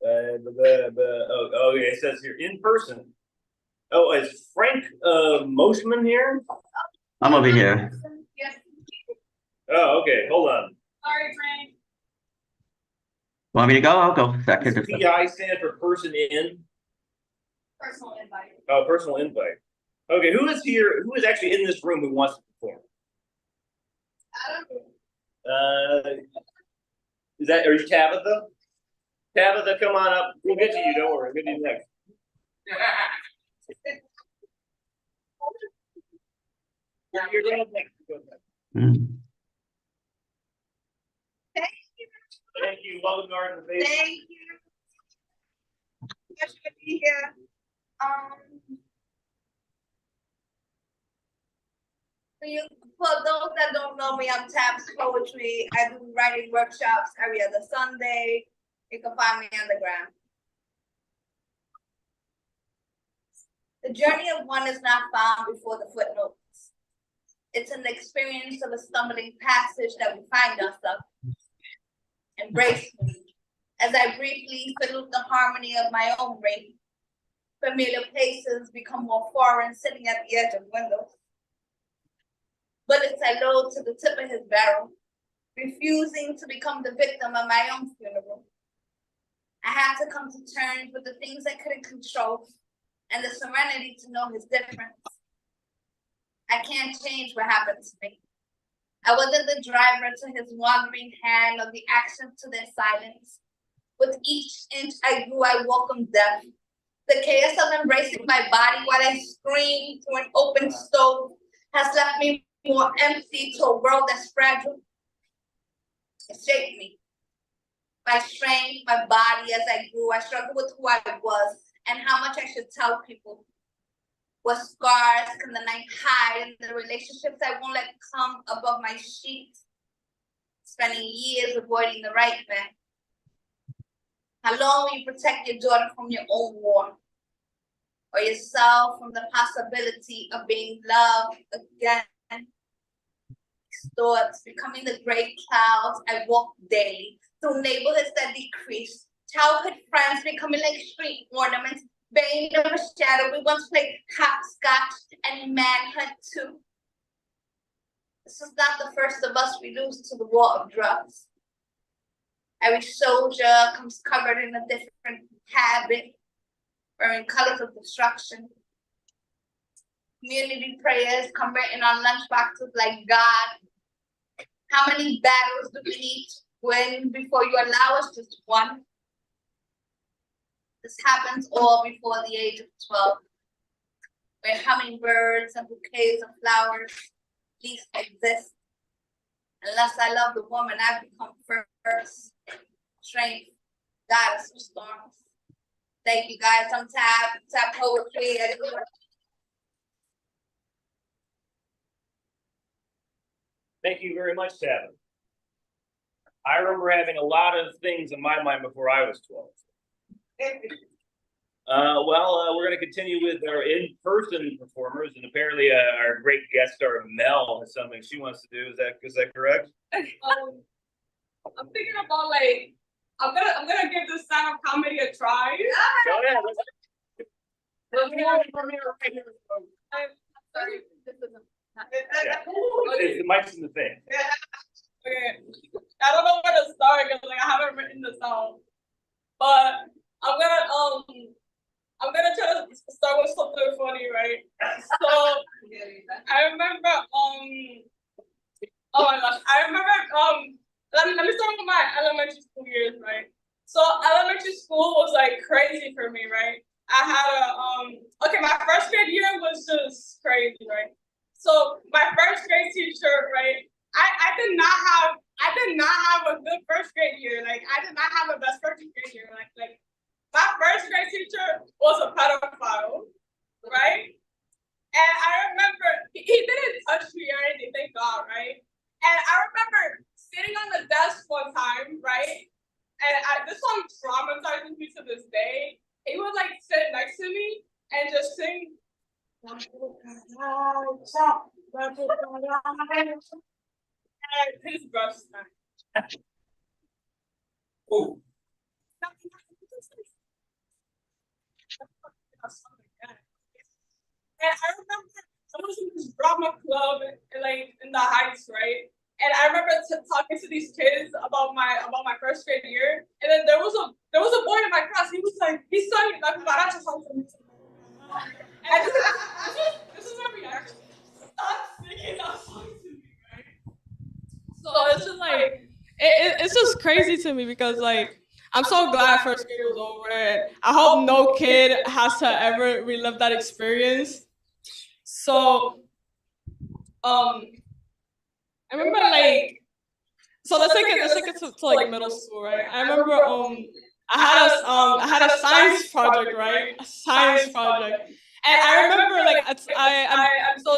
Okay, it says here in person. Oh, is Frank Moshman here? I'm over here. Yes. Oh, okay. Hold on. Sorry, Frank. Want me to go? I'll go. Does PI stand for person in? Personal invite. Oh, personal invite. Okay, who is here? Who is actually in this room who wants to perform? Is that, are you Tabitha? Tabitha, come on up. We'll get to you, don't worry. We'll get to you next. You're going next. Thank you. Welcome to Art in the Basin. Thank you. Pleasure to be here. For those that don't know me, I'm Tabs Poetry. I do writing workshops every other Sunday. You can find me on the gram. The journey of one is not found before the footnotes. It's an experience of a stumbling passage that we find ourselves. Embrace me as I briefly salute the harmony of my own race. Familiar places become more foreign, sitting at the edge of windows. Bullets I load to the tip of his barrel, refusing to become the victim of my own funeral. I had to come to terms with the things I couldn't control and the serenity to know his difference. I can't change what happened to me. I wasn't the driver to his wandering hand or the action to their silence. With each inch I grew, I welcomed death. The chaos of embracing my body while I screamed through an open stove has left me more empty to a world that's fragile. It shaped me. My strength, my body as I grew, I struggled with who I was and how much I should tell people. What scars can the night hide in the relationships I won't let come above my sheets? Spending years avoiding the right man. How long will you protect your daughter from your own war? Or yourself from the possibility of being loved again? These thoughts becoming the gray clouds I walk daily through neighborhoods that decrease. Childhood friends becoming like street ornaments, bane of a shadow. We once played hopscotch and manhunt too. This is not the first of us we lose to the war of drugs. Every soldier comes covered in a different habit, wearing colors of destruction. Community prayers come written on lunchboxes like, God, how many battles do we need to win before you allow us just one? This happens all before the age of 12, where hummingbirds and bouquets of flowers least exist. Unless I love the woman I've become first. Strength, goddess of storms. Thank you guys. I'm tap poetry. Thank you very much, Tab. I remember having a lot of things in my mind before I was 12. We're going to continue with our in-person performers, and apparently our great guest star Mel has something she wants to do. Is that correct? I'm thinking about I'm gonna give this stand-up comedy a try. Go ahead. The mic's in the thing. Okay, I don't know where to start because I haven't written this down, but I'm gonna try to start with something funny, right? So I remember oh my gosh, I remember let me start with my elementary school years, right? So elementary school was like crazy for me, right? I had my first grade year was just crazy, right? So my first grade teacher, right? I did not have a good first grade year. Like I did not have a best first grade year. Like my first grade teacher was a pedophile, right? And I remember he didn't touch me or anything, thank God, right? And I remember sitting on the desk one time, right? And this song traumatizes me to this day. He would like sit next to me and just sing. And his breath stank. Oh. And I remember I was in this drama club in the Heights, right? And I remember talking to these kids about my first grade year. And then there was a boy in my class. He was like, he sang that Baracha song to me. And this is my reaction. Stop singing that song to me, right? So it's just like it's just crazy to me because like I'm so glad first grade was over. And I hope no kid has to ever relive that experience. So I remember let's take it to like middle school, right? I remember I had a science project, right? A science project. And I remember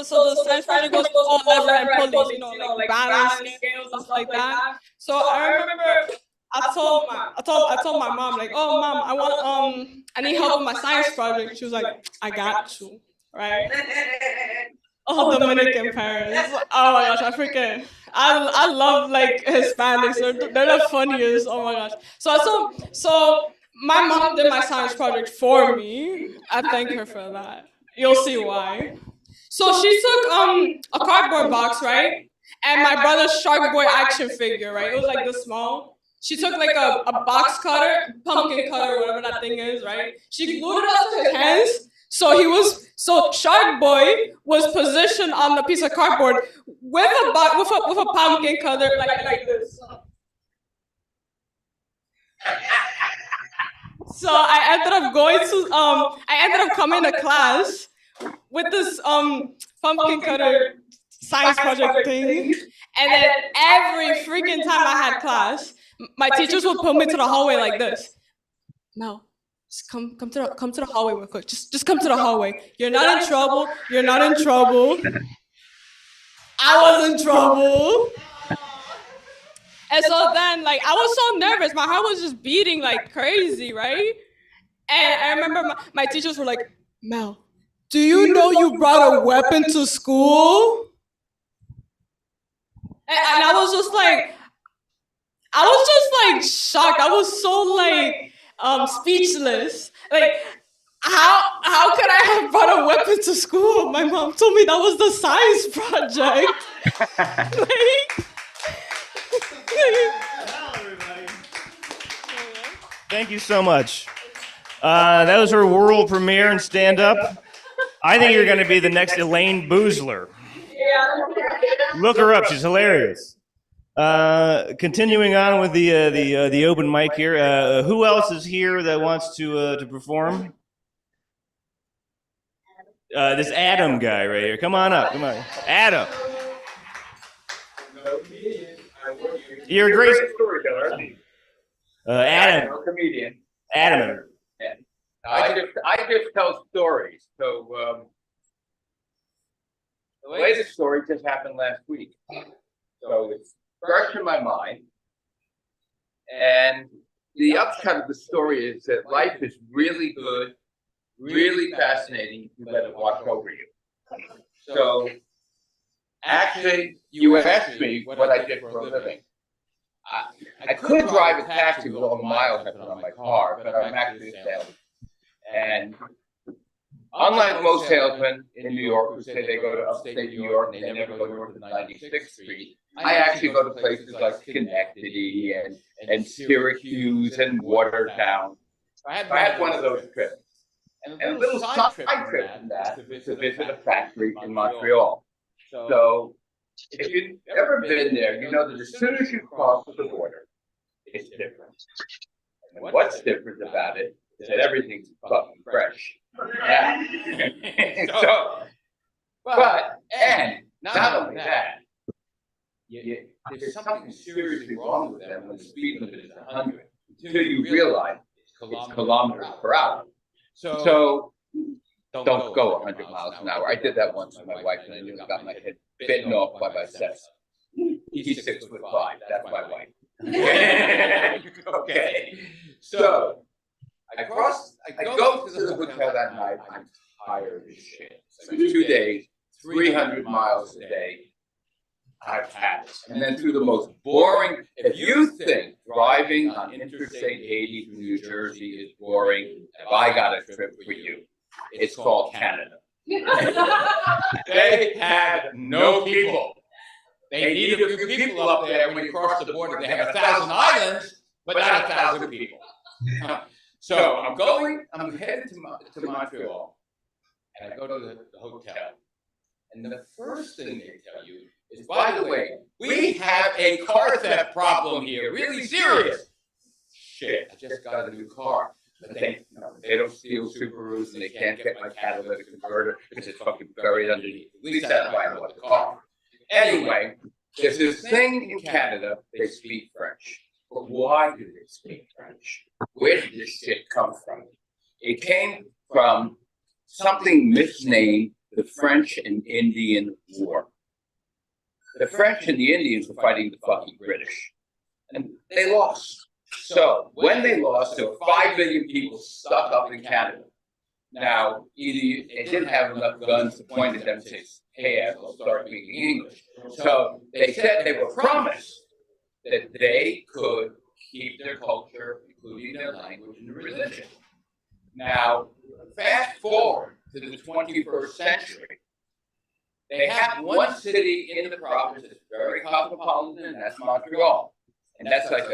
so the science project was all lever and pulleys, like balance scales and stuff like that. So I remember I told my mom, like, oh mom, I need help with my science project. She was like, I got you, right? Oh, Dominican parents. Oh my gosh, I love like Hispanics. They're the funniest. Oh my gosh. So my mom did my science project for me. I thank her for that. You'll see why. So she took a cardboard box, right? And my brother's Shark Boy action figure, right? It was like this small. She took like a box cutter, pumpkin cutter, whatever that thing is, right? She glued it up to his hands. So Shark Boy was positioned on the piece of cardboard with a pumpkin cutter like this. So I ended up coming to class with this pumpkin cutter science project thing, and then every freaking time I had class, my teachers would pull me to the hallway like this. No, just come to the hallway real quick. Just come to the hallway. You're not in trouble. You're not in trouble. I was in trouble. And so then, like, I was so nervous. My heart was just beating like crazy, right? And I remember my teachers were like, Mel, do you know you brought a weapon to school? And I was just like shocked. I was so like speechless. Like, how could I have brought a weapon to school? My mom told me that was the science project. Thank you so much. That was her world premiere and stand-up. I think you're going to be the next Elaine Boozler. Look her up; she's hilarious. Continuing on with the open mic here. Who else is here that wants to perform? This Adam guy right here. Come on up. Come on, Adam. You're a great storyteller. Adam. I'm a comedian. Adam. Yeah. I just tell stories. So the latest story just happened last week. So it's fresh in my mind. And the upshot of the story is that life is really good, really fascinating. You let it wash over you. So actually, you asked me what I did for a living. I could drive a taxi with all the miles I put on my car, but I'm actually a salesman. And unlike most salesmen in New York who say they go to upstate New York and they never go north of 96th Street, I actually go to places like Schenectady and Syracuse and Watertown. I had one of those trips. And a little side trip from that was to visit a factory in Montreal. So if you've ever been there, you know that as soon as you cross the border, it's different. And what's different about it is that everything's fucking fresh. Yeah. And not only that, there's something seriously wrong with them when the speed limit is 100 until you realize it's kilometers per hour. So don't go 100 miles an hour. I did that once with my wife, and I nearly got my head bitten off by my stepson. He's 6'5". That's my wife. Okay. So I go to the hotel that night. I'm tired as shit. So 2 days, 300 miles a day. I've had it. And then through the most boring. If you think driving on Interstate 80 through New Jersey is boring, have I got a trip for you? It's called Canada. They have no people. They need a few people up there when you cross the border. They have 1,000 islands, but not 1,000 people. So I'm headed to Montreal, and I go to the hotel. And the first thing they tell you is, by the way, we have a car theft problem here, really serious. Shit, I just got a new car. But they don't steal Subarus, and they can't get my catalytic converter because it's fucking buried underneath. At least that's why I know what the car. Anyway, there's this thing in Canada, they speak French. But why do they speak French? Where did this shit come from? It came from something misnamed the French and Indian War. The French and the Indians were fighting the fucking British. And they lost. So when they lost, there were 5 million people stuck up in Canada. Now, either they didn't have enough guns to point at them and say, hey, they'll start speaking English. So they said they were promised that they could keep their culture, including their language and religion. Now, fast forward to the 21st century. They have one city in the province that's very cosmopolitan, and that's Montreal. And that's like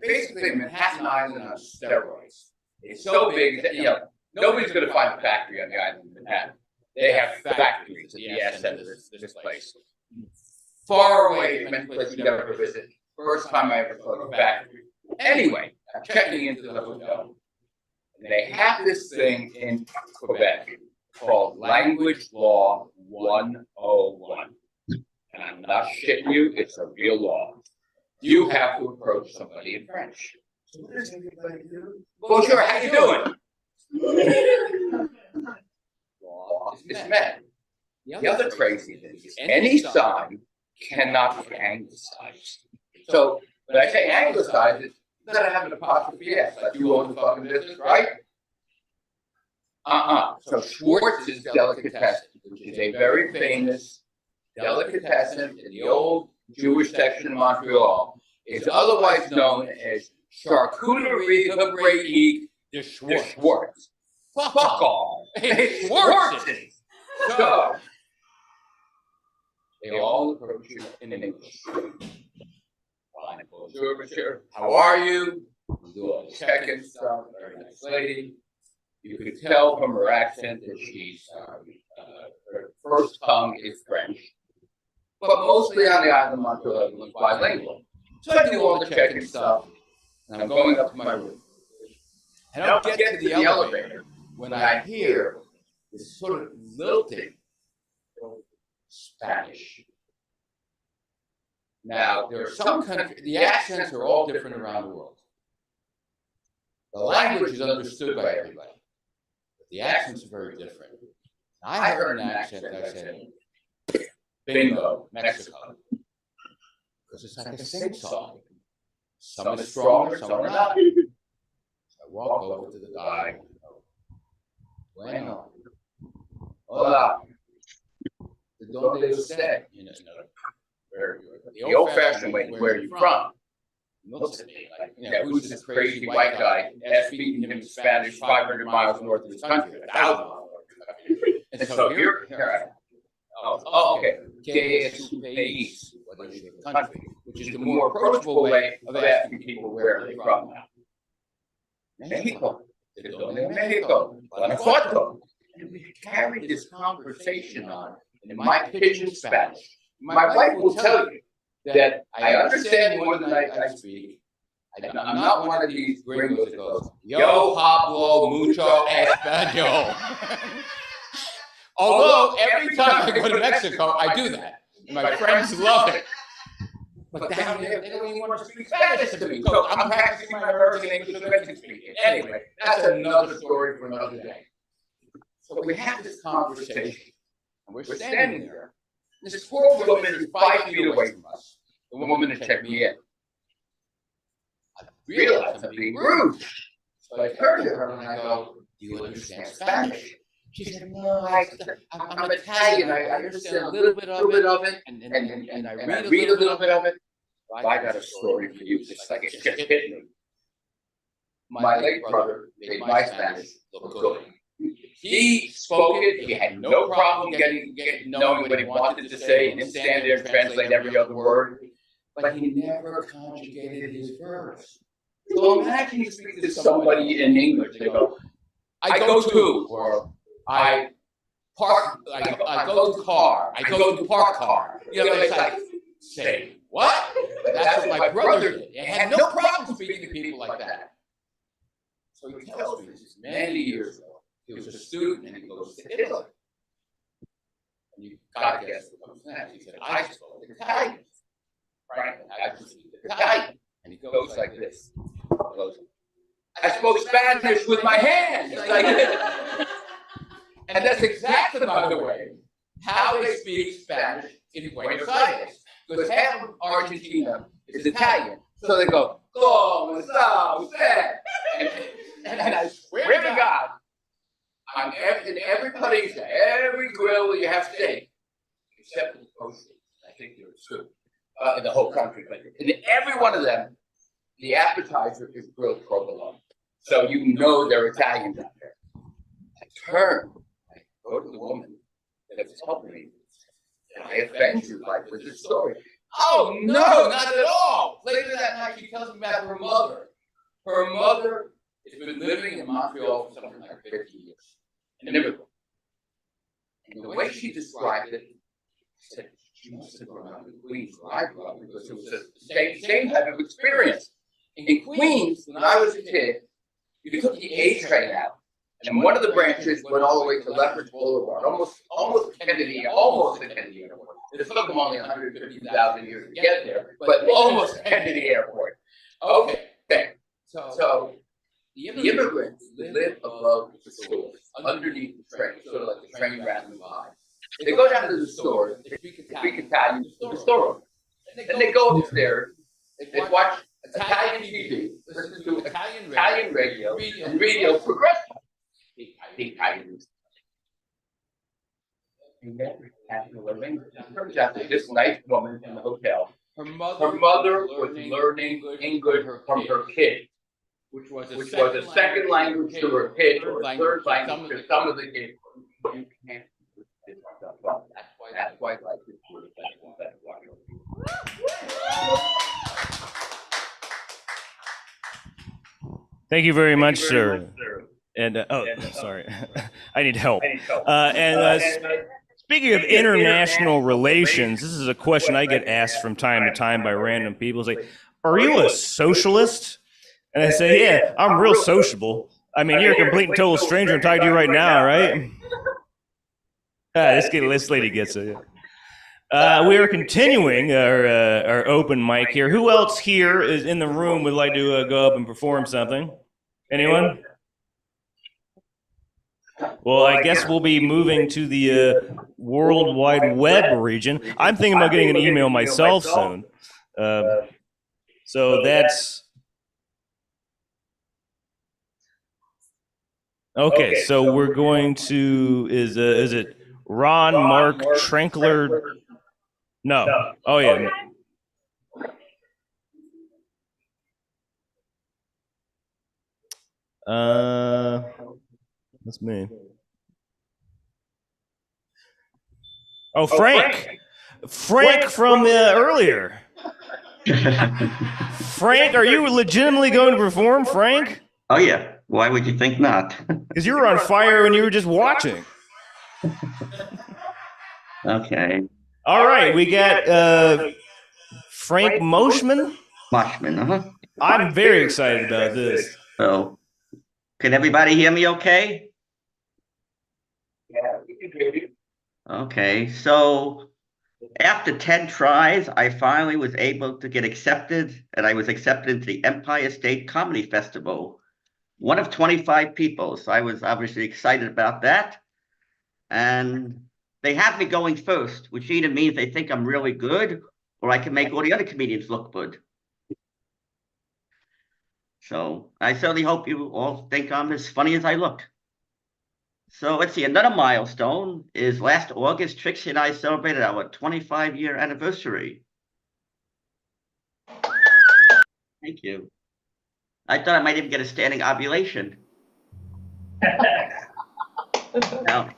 basically Manhattan Island on steroids. It's so big that, nobody's going to find a factory on the island of Manhattan. They have factories at the ass end of this place. Far away from any place you never visit. First time I ever saw a factory. Anyway, I'm checking into the hotel. And they have this thing in Quebec called Language Law 101. And I'm not shitting you, it's a real law. You have to approach somebody in French. So what does everybody do? Bonjour, how you doing? Law is met. The other crazy thing is any sign cannot be anglicized. So when I say anglicized, it's gotta have an apostrophe S, like you own the fucking business, right? So Schwartz's delicatessen, which is a very famous delicatessen in the old Jewish section of Montreal, is otherwise known as Charcuterie Hebreïque de Schwartz. Fuck off! It's Schwartz's! So, they all approach you in English. Fine, bonjour, monsieur. How are you? We do all the check-in stuff. Very nice lady. You could tell from her accent that she's her first tongue is French, but mostly on the island of Montreal is bilingual. So I do all the check-in stuff, and I'm going up to my room. And I don't get to the elevator when I hear this sort of lilting Spanish. Now, there are some countries, the accents are all different around the world. The language is understood by everybody, but the accents are very different. I heard an accent that said, bingo, Mexico. Because it's like a sing-song. Some is stronger, some are not. So I walk over to the guy. Bueno. Hola. ¿De dónde usted? The old-fashioned way, where are you from? Looks at me like, who's this crazy white guy speaking him in Spanish 500 miles north of this country, 1,000 miles north of this country. And so here okay. ¿Qué es su país? What is your country? Which is the more approachable way of asking people where are they from now. Mexico. ¿De dónde Mexico? Guanajuato. And we carried this conversation on in my pidgin Spanish. My wife will tell you that I understand more than I speak. I'm not one of these gringos that goes, yo hablo mucho español. Although every time I go to Mexico, I do that. And my friends love it. But down there, they don't even want to speak Spanish to me. So I'm practicing my American English so they can speak it. Anyway, that's another story for another day. So we have this conversation, and we're standing there. This poor woman is 5 feet away from us. The woman that checked me in. I realized I'm being rude. So I turn to her and I go, do you understand Spanish? She said, no, I'm Italian. I understand a little bit of it, and I read a little bit of it. I got a story for you. It's like it just hit me. My late brother made my Spanish look good. He spoke it. He had no problem knowing what he wanted to say. He didn't stand there and translate every other word. But he never conjugated his verbs. So imagine you speak to somebody in English. They go, I go to, or I go to car. I go to park car. It's like, say, what? That's what my brother did. He had no problem speaking to people like that. So he tells me this many years ago. He was a student and he goes to Italy. And you gotta guess what comes next. He said, I spoke Italian. Frankly, I speak Italian. And he goes like this. He goes, I spoke Spanish with my hands. Like this. And that's exactly, by the way, how they speak Spanish in Buenos Aires. Because half of Argentina is Italian. So they go, ¿Cómo está usted? And I swear to God, in every place, every grill you have steak, except for the coast states. I think there are two in the whole country. But in every one of them, the appetizer is grilled provolone. So you know they're Italian down there. I turn, I go to the woman that was helping me, and I offend you like with this story. Oh no, not at all. Later that night, she tells me about her mother. Her mother has been living in Montreal for something like 50 years. An immigrant. And the way she described it, she said she must have grown up in Queens where I grew up because it was the same type of experience. In Queens, when I was a kid, you took the A train out, and one of the branches went all the way to Lethbridge Boulevard, almost Kennedy Airport. It took them only 150,000 years to get there, but almost Kennedy Airport. Okay. So the immigrants live above the stores, underneath the train, sort of like the train ran by. They go down to the stores, they speak Italian to the store. Then they go upstairs, they watch Italian TV, listen to Italian radio, and radio progressive. The Italians. Turns out that this nice woman in the hotel, her mother was learning English from her kid, which was a second language to her kid, or a third language to some of the kids. You can't do this stuff up. That's why I like this word. Thank you very much, sir. And sorry, I need help. Speaking of international relations, this is a question I get asked from time to time by random people. It's like, are you a socialist? And I say, yeah, I'm real sociable. I mean, you're a complete and total stranger I'm talking to you right now, right? This lady gets it. We are continuing our open mic here. Who else here is in the room would like to go up and perform something? Anyone? Well, I guess we'll be moving to the World Wide Web region. I'm thinking about getting an email myself soon. So that's... Okay, so we're going to... Is it Ron Mark Trenkler? No. Oh, yeah. That's me. Oh, Frank. Frank from earlier. Frank, are you legitimately going to perform, Frank? Oh, yeah. Why would you think not? Because you were on fire when you were just watching. Okay. All right, we got Frank Moshman. Moshman, uh-huh. I'm very excited about this. So, can everybody hear me okay? Yeah, we can hear you. Okay, so after 10 tries, I finally was able to get accepted, and I was accepted into the Empire State Comedy Festival. One of 25 people, so I was obviously excited about that. And they have me going first, which either means they think I'm really good, or I can make all the other comedians look good. So I certainly hope you all think I'm as funny as I look. So let's see, another milestone is last August, Trixie and I celebrated our 25-year anniversary. Thank you. I thought I might even get a standing ovulation. Now,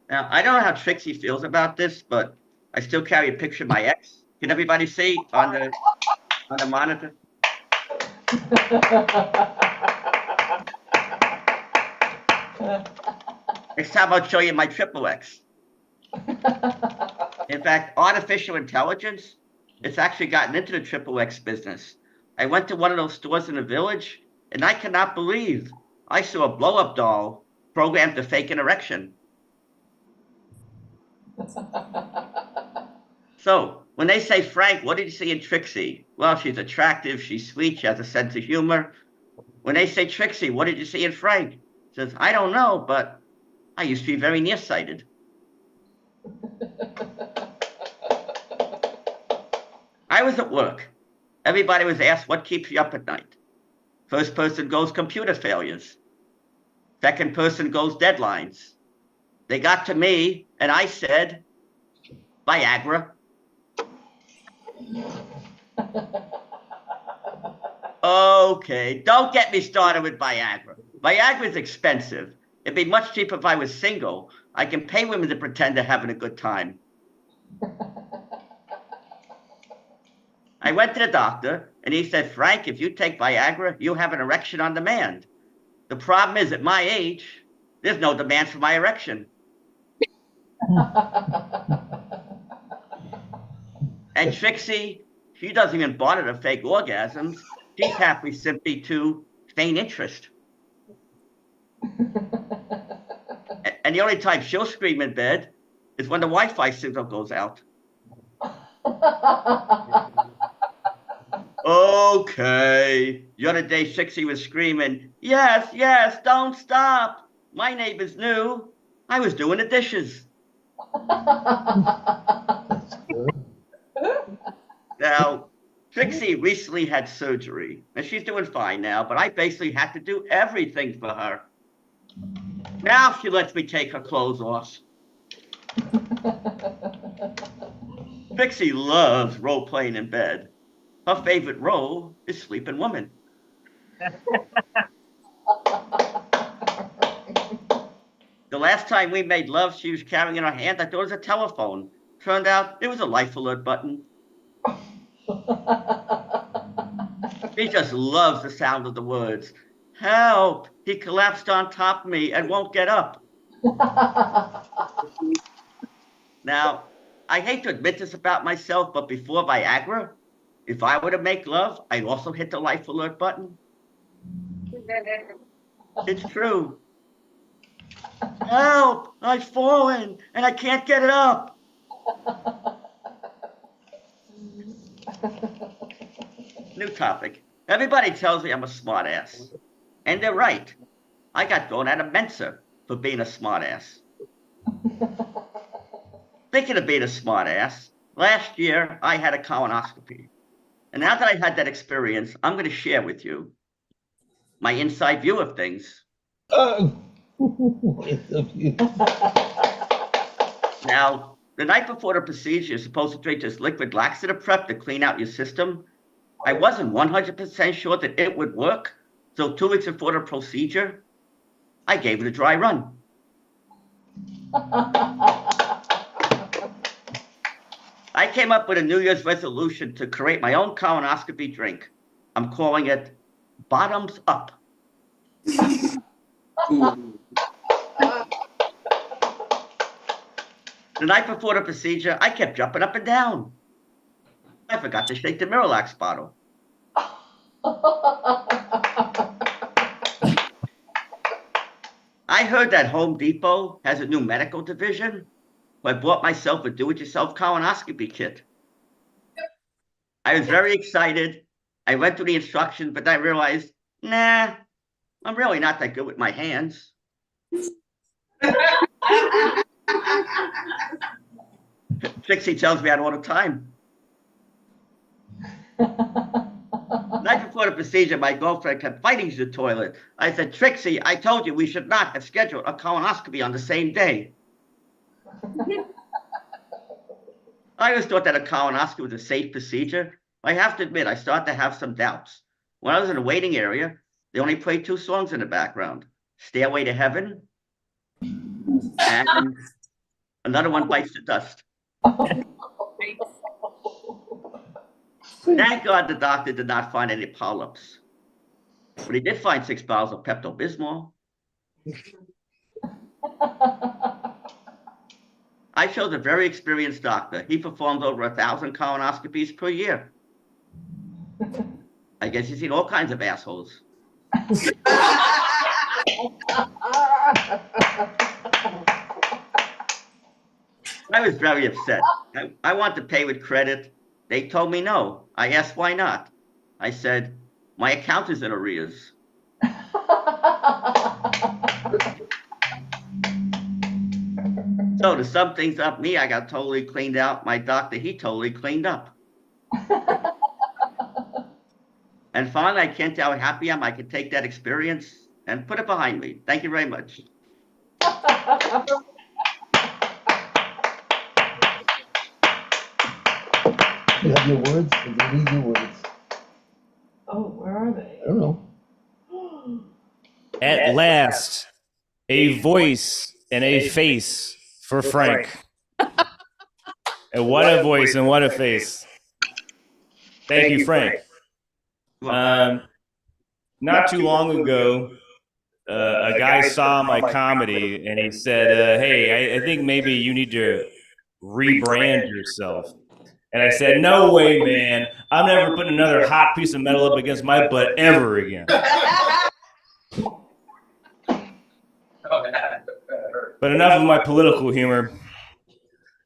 I don't know how Trixie feels about this, but I still carry a picture of my ex. Can everybody see on the monitor? Next time I'll show you my triple X. In fact, artificial intelligence, it's actually gotten into the triple X business. I went to one of those stores in the village, and I cannot believe I saw a blow-up doll programmed to fake an erection. So, when they say, Frank, what did you see in Trixie? Well, she's attractive, she's sweet, she has a sense of humor. When they say, Trixie, what did you see in Frank? She says, I don't know, but I used to be very nearsighted. I was at work. Everybody was asked, what keeps you up at night? First person goes computer failures. Second person goes deadlines. They got to me, and I said, Viagra. Okay, don't get me started with Viagra. Viagra is expensive. It'd be much cheaper if I was single. I can pay women to pretend they're having a good time. I went to the doctor, and he said, Frank, if you take Viagra, you have an erection on demand. The problem is, at my age, there's no demand for my erection. And Trixie, she doesn't even bother to fake orgasms. She's happy simply to feign interest. And the only time she'll scream in bed is when the Wi-Fi signal goes out. Okay. The other day, Trixie was screaming, yes, yes, don't stop. My neighbors knew I was doing the dishes. That's good. Now, Trixie recently had surgery, and she's doing fine now, but I basically had to do everything for her. Now she lets me take her clothes off. Trixie loves role-playing in bed. Her favorite role is sleeping woman. The last time we made love, she was carrying in her hand, I thought it was a telephone. Turned out it was a life alert button. She just loves the sound of the words, help, he collapsed on top of me and won't get up. Now, I hate to admit this about myself, but before Viagra, if I were to make love, I'd also hit the life alert button. It's true. Help, I've fallen and I can't get it up. New topic. Everybody tells me I'm a smart ass. And they're right. I got thrown out of Mensa for being a smart ass. Thinking of being a smart ass, last year I had a colonoscopy. And now that I had that experience, I'm going to share with you my inside view of things. Now, the night before the procedure, you're supposed to drink this liquid laxative prep to clean out your system. I wasn't 100% sure that it would work, so 2 weeks before the procedure, I gave it a dry run. I came up with a New Year's resolution to create my own colonoscopy drink. I'm calling it Bottoms Up. The night before the procedure, I kept jumping up and down. I forgot to shake the Miralax bottle. I heard that Home Depot has a new medical division, so I bought myself a do-it-yourself colonoscopy kit. I was very excited. I went through the instructions, but I realized, nah, I'm really not that good with my hands. Trixie tells me that all the time. Night before the procedure, my girlfriend kept fighting to the toilet. I said, Trixie, I told you we should not have scheduled a colonoscopy on the same day. I always thought that a colonoscopy was a safe procedure. I have to admit, I started to have some doubts. When I was in the waiting area, they only played 2 songs in the background, Stairway to Heaven and another one, Bites the Dust. Thank God the doctor did not find any polyps, but he did find 6 bottles of Pepto-Bismol. I chose a very experienced doctor. He performs over 1,000 colonoscopies per year. I guess he's seen all kinds of assholes. I was very upset. I wanted to pay with credit. They told me no. I asked why not. I said, my account is in arrears. So to sum things up, me, I got totally cleaned out. My doctor, he totally cleaned up. And finally, I can't tell how happy I am. I can take that experience and put it behind me. Thank you very much. You have your words, and you need your words. Oh, where are they? I don't know. At last, a voice and a face for Frank. And what a voice and what a face. Thank you, Frank. Not too long ago, a guy saw my comedy and he said, hey, I think maybe you need to rebrand yourself. And I said, no way, man. I'm never putting another hot piece of metal up against my butt ever again. But enough of my political humor.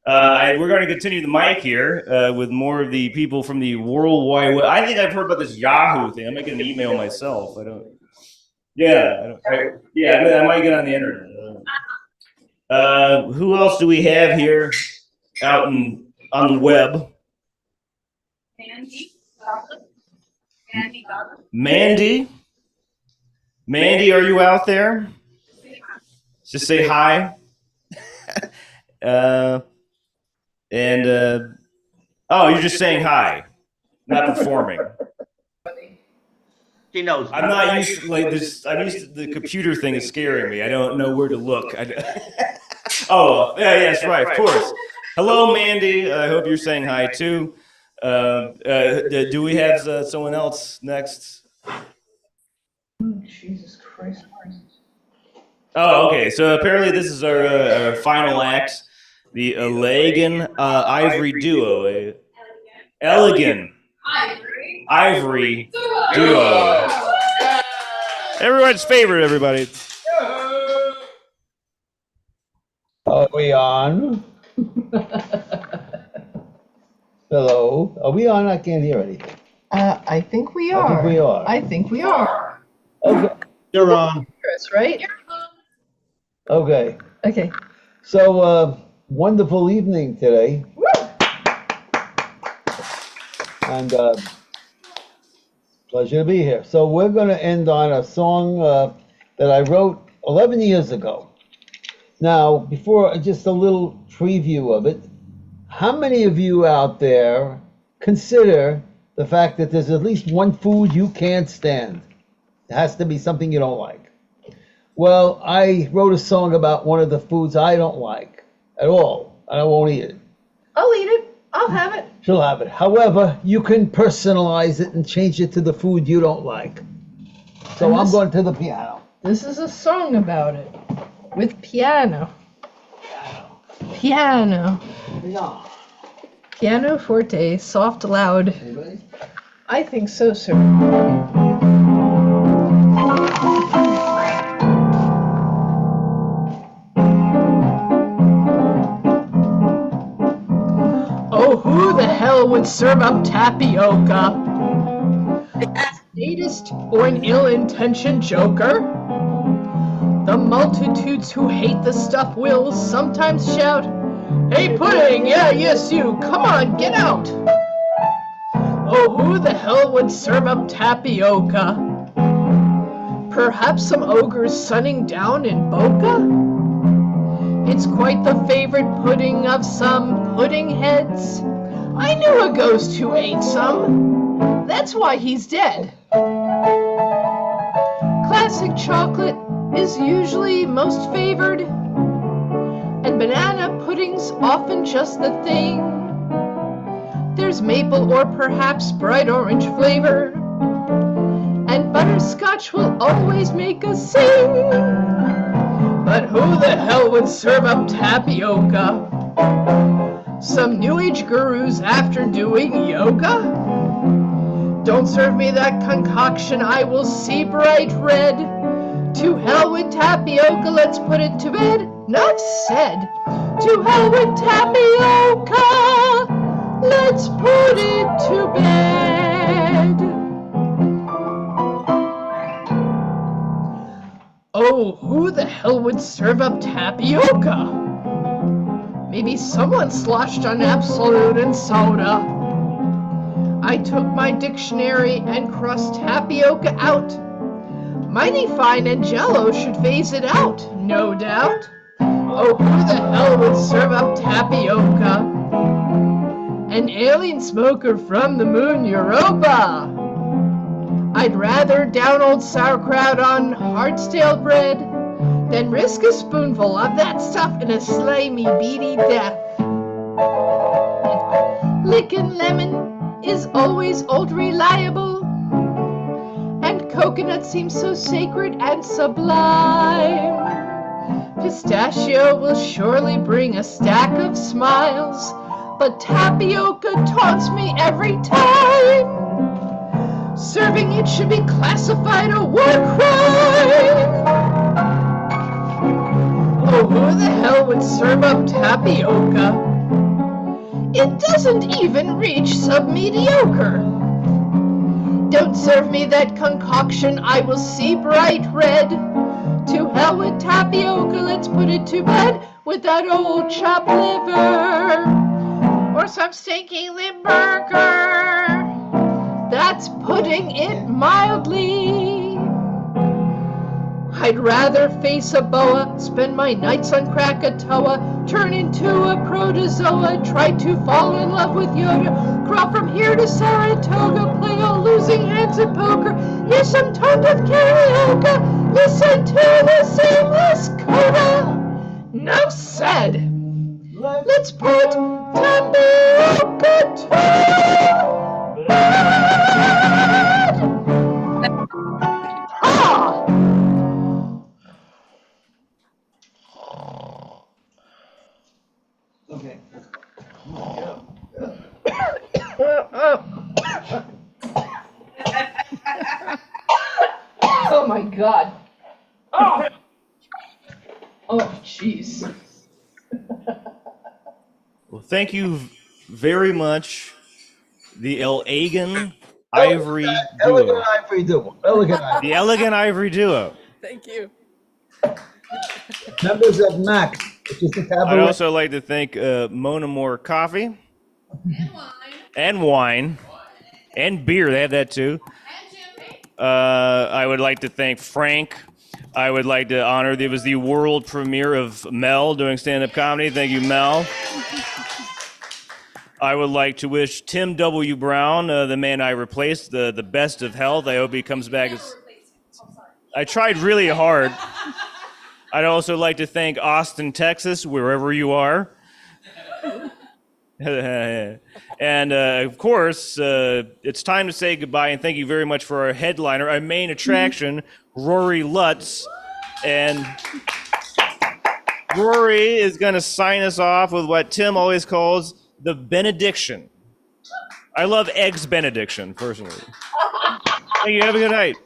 We're going to continue the mic here with more of the people from the World Wide Web. I think I've heard about this Yahoo thing. I'm going to get an email myself. I might get on the internet. Who else do we have here out on the web? Mandy? Mandy, are you out there? Just say hi. Oh, you're just saying hi, not performing. He knows. I'm not used to like this. I'm used to the computer thing is scaring me. I don't know where to look. Oh, yeah, yes, right, of course. Hello, Mandy. I hope you're saying hi too. Do we have someone else next? Jesus Christ. Oh, okay. So apparently this is our final act, the Elegant Ivory Duo. Elegant Ivory Duo. Everyone's favorite, everybody. Are we on? Hello. Are we on? I can't hear anything. I think we are. I think we are. I think we are. Okay. You're on. Chris, right? Okay. Okay. So, wonderful evening today. Woo! And pleasure to be here. So we're going to end on a song that I wrote 11 years ago. Now, before just a little preview of it, how many of you out there consider the fact that there's at least one food you can't stand? It has to be something you don't like. Well, I wrote a song about one of the foods I don't like at all, and I won't eat it. I'll eat it. I'll have it. She'll have it. However, you can personalize it and change it to the food you don't like. So I'm going to the piano. This is a song about it. With piano. Piano. Piano forte, soft, loud. Anybody? I think so, sir. Oh, who the hell would serve up tapioca? A sadist or an ill-intentioned joker? The multitudes who hate the stuff will sometimes shout, "Hey, pudding, yeah, yes, you, come on, get out!" Oh, who the hell would serve up tapioca? Perhaps some ogres sunning down in Boca? It's quite the favorite pudding of some pudding heads. I knew a ghost who ate some. That's why he's dead. Classic chocolate is usually most favored, and banana pudding's often just the thing. There's maple or perhaps bright orange flavor, and butterscotch will always make us sing. But who the hell would serve up tapioca? Some new age gurus after doing yoga? Don't serve me that concoction, I will see bright red. To hell with tapioca, let's put it to bed. Enough said. To hell with tapioca, let's put it to bed. Oh, who the hell would serve up tapioca? Maybe someone sloshed on Absolute and soda. I took my dictionary and crossed tapioca out. Mighty fine and Jell-O should phase it out, no doubt. Oh, who the hell would serve up tapioca? an alien smoker from the moon Europa. I'd rather down old sauerkraut on hard-stale bread than risk a spoonful of that stuff in a slimy, beady death. Lickin' lemon is always old reliable, and coconut seems so sacred and sublime. Pistachio will surely bring a stack of smiles, but tapioca taunts me every time. Serving it should be classified a war crime. Oh, who the hell would serve up tapioca? It doesn't even reach sub-mediocre. Don't serve me that concoction, I will see bright red. To hell with tapioca, let's put it to bed with that old chopped liver or some stinky limburger. That's putting it mildly. I'd rather face a boa, spend my nights on Krakatoa, turn into a protozoa, try to fall in love with Yoda, crawl from here to Saratoga, play all losing hands at poker, hear some tone deaf karaoke, listen to the seamless coda. No said. Let's put tapioca to bed. Ah! Okay. Oh my God. Oh. Oh, jeez. Well, thank you very much, the Elegant Ivory Elegant Duo. Ivory Duo. Elegant Ivory. The Elegant Ivory Duo. Thank you. Members of MAC, which is the I'd cabaret. also like to thank Mona Moore Coffee. And wine. And beer, they have that too. I would like to thank Frank. I would like to honor, it was the world premiere of Mel doing stand-up comedy. Thank you, Mel. I would like to wish Tim W. Brown, the man I replaced, the best of health. I hope he comes back. I tried really hard. I'd also like to thank Austin, Texas, wherever you are. And of course, it's time to say goodbye, and thank you very much for our headliner, our main attraction, Rory Lutz. And Rory is going to sign us off with what Tim always calls the benediction. I love eggs benediction, personally. Thank you. Have a good night.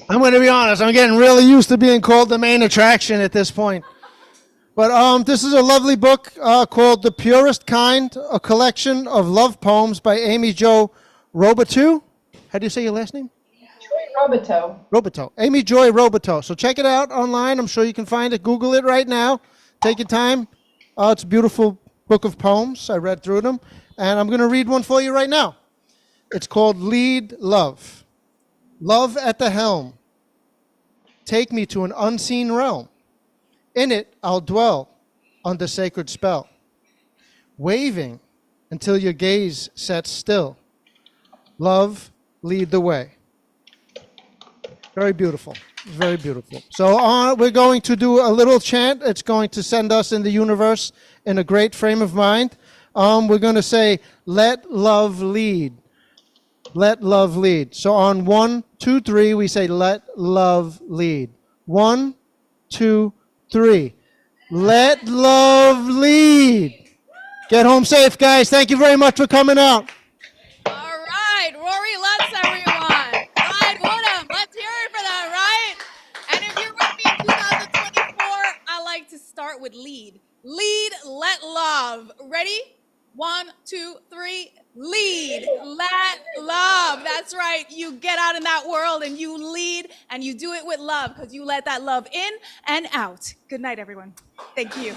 I'm going to be honest. I'm getting really used to being called the main attraction at this point. But this is a lovely book called The Purest Kind, a collection of love poems by Amy Jo Robitou. How do you say your last name? Robitou. Amy Joy Robitou. So check it out online. I'm sure you can find it. Google it right now. Take your time. It's a beautiful book of poems. I read through them. And I'm going to read one for you right now. It's called Lead Love. Love at the helm. Take me to an unseen realm. In it, I'll dwell under sacred spell, waving until your gaze sets still. Love, lead the way. Very beautiful. Very beautiful. So we're going to do a little chant. It's going to send us in the universe in a great frame of mind. We're going to say, let love lead. Let love lead. So on 1, 2, 3, we say, let love lead. 1, 2, 3. Let love lead. Get home safe, guys. Thank you very much for coming out. All right, Rory Lutz, everyone. Clyde Woodham, let's hear it for that, right? And if you're with me in 2024, I like to start with lead. Lead, let love. Ready? 1, 2, 3. Lead, let love. That's right. You get out in that world and you lead, and you do it with love because you let that love in and out. Good night, everyone. Thank you.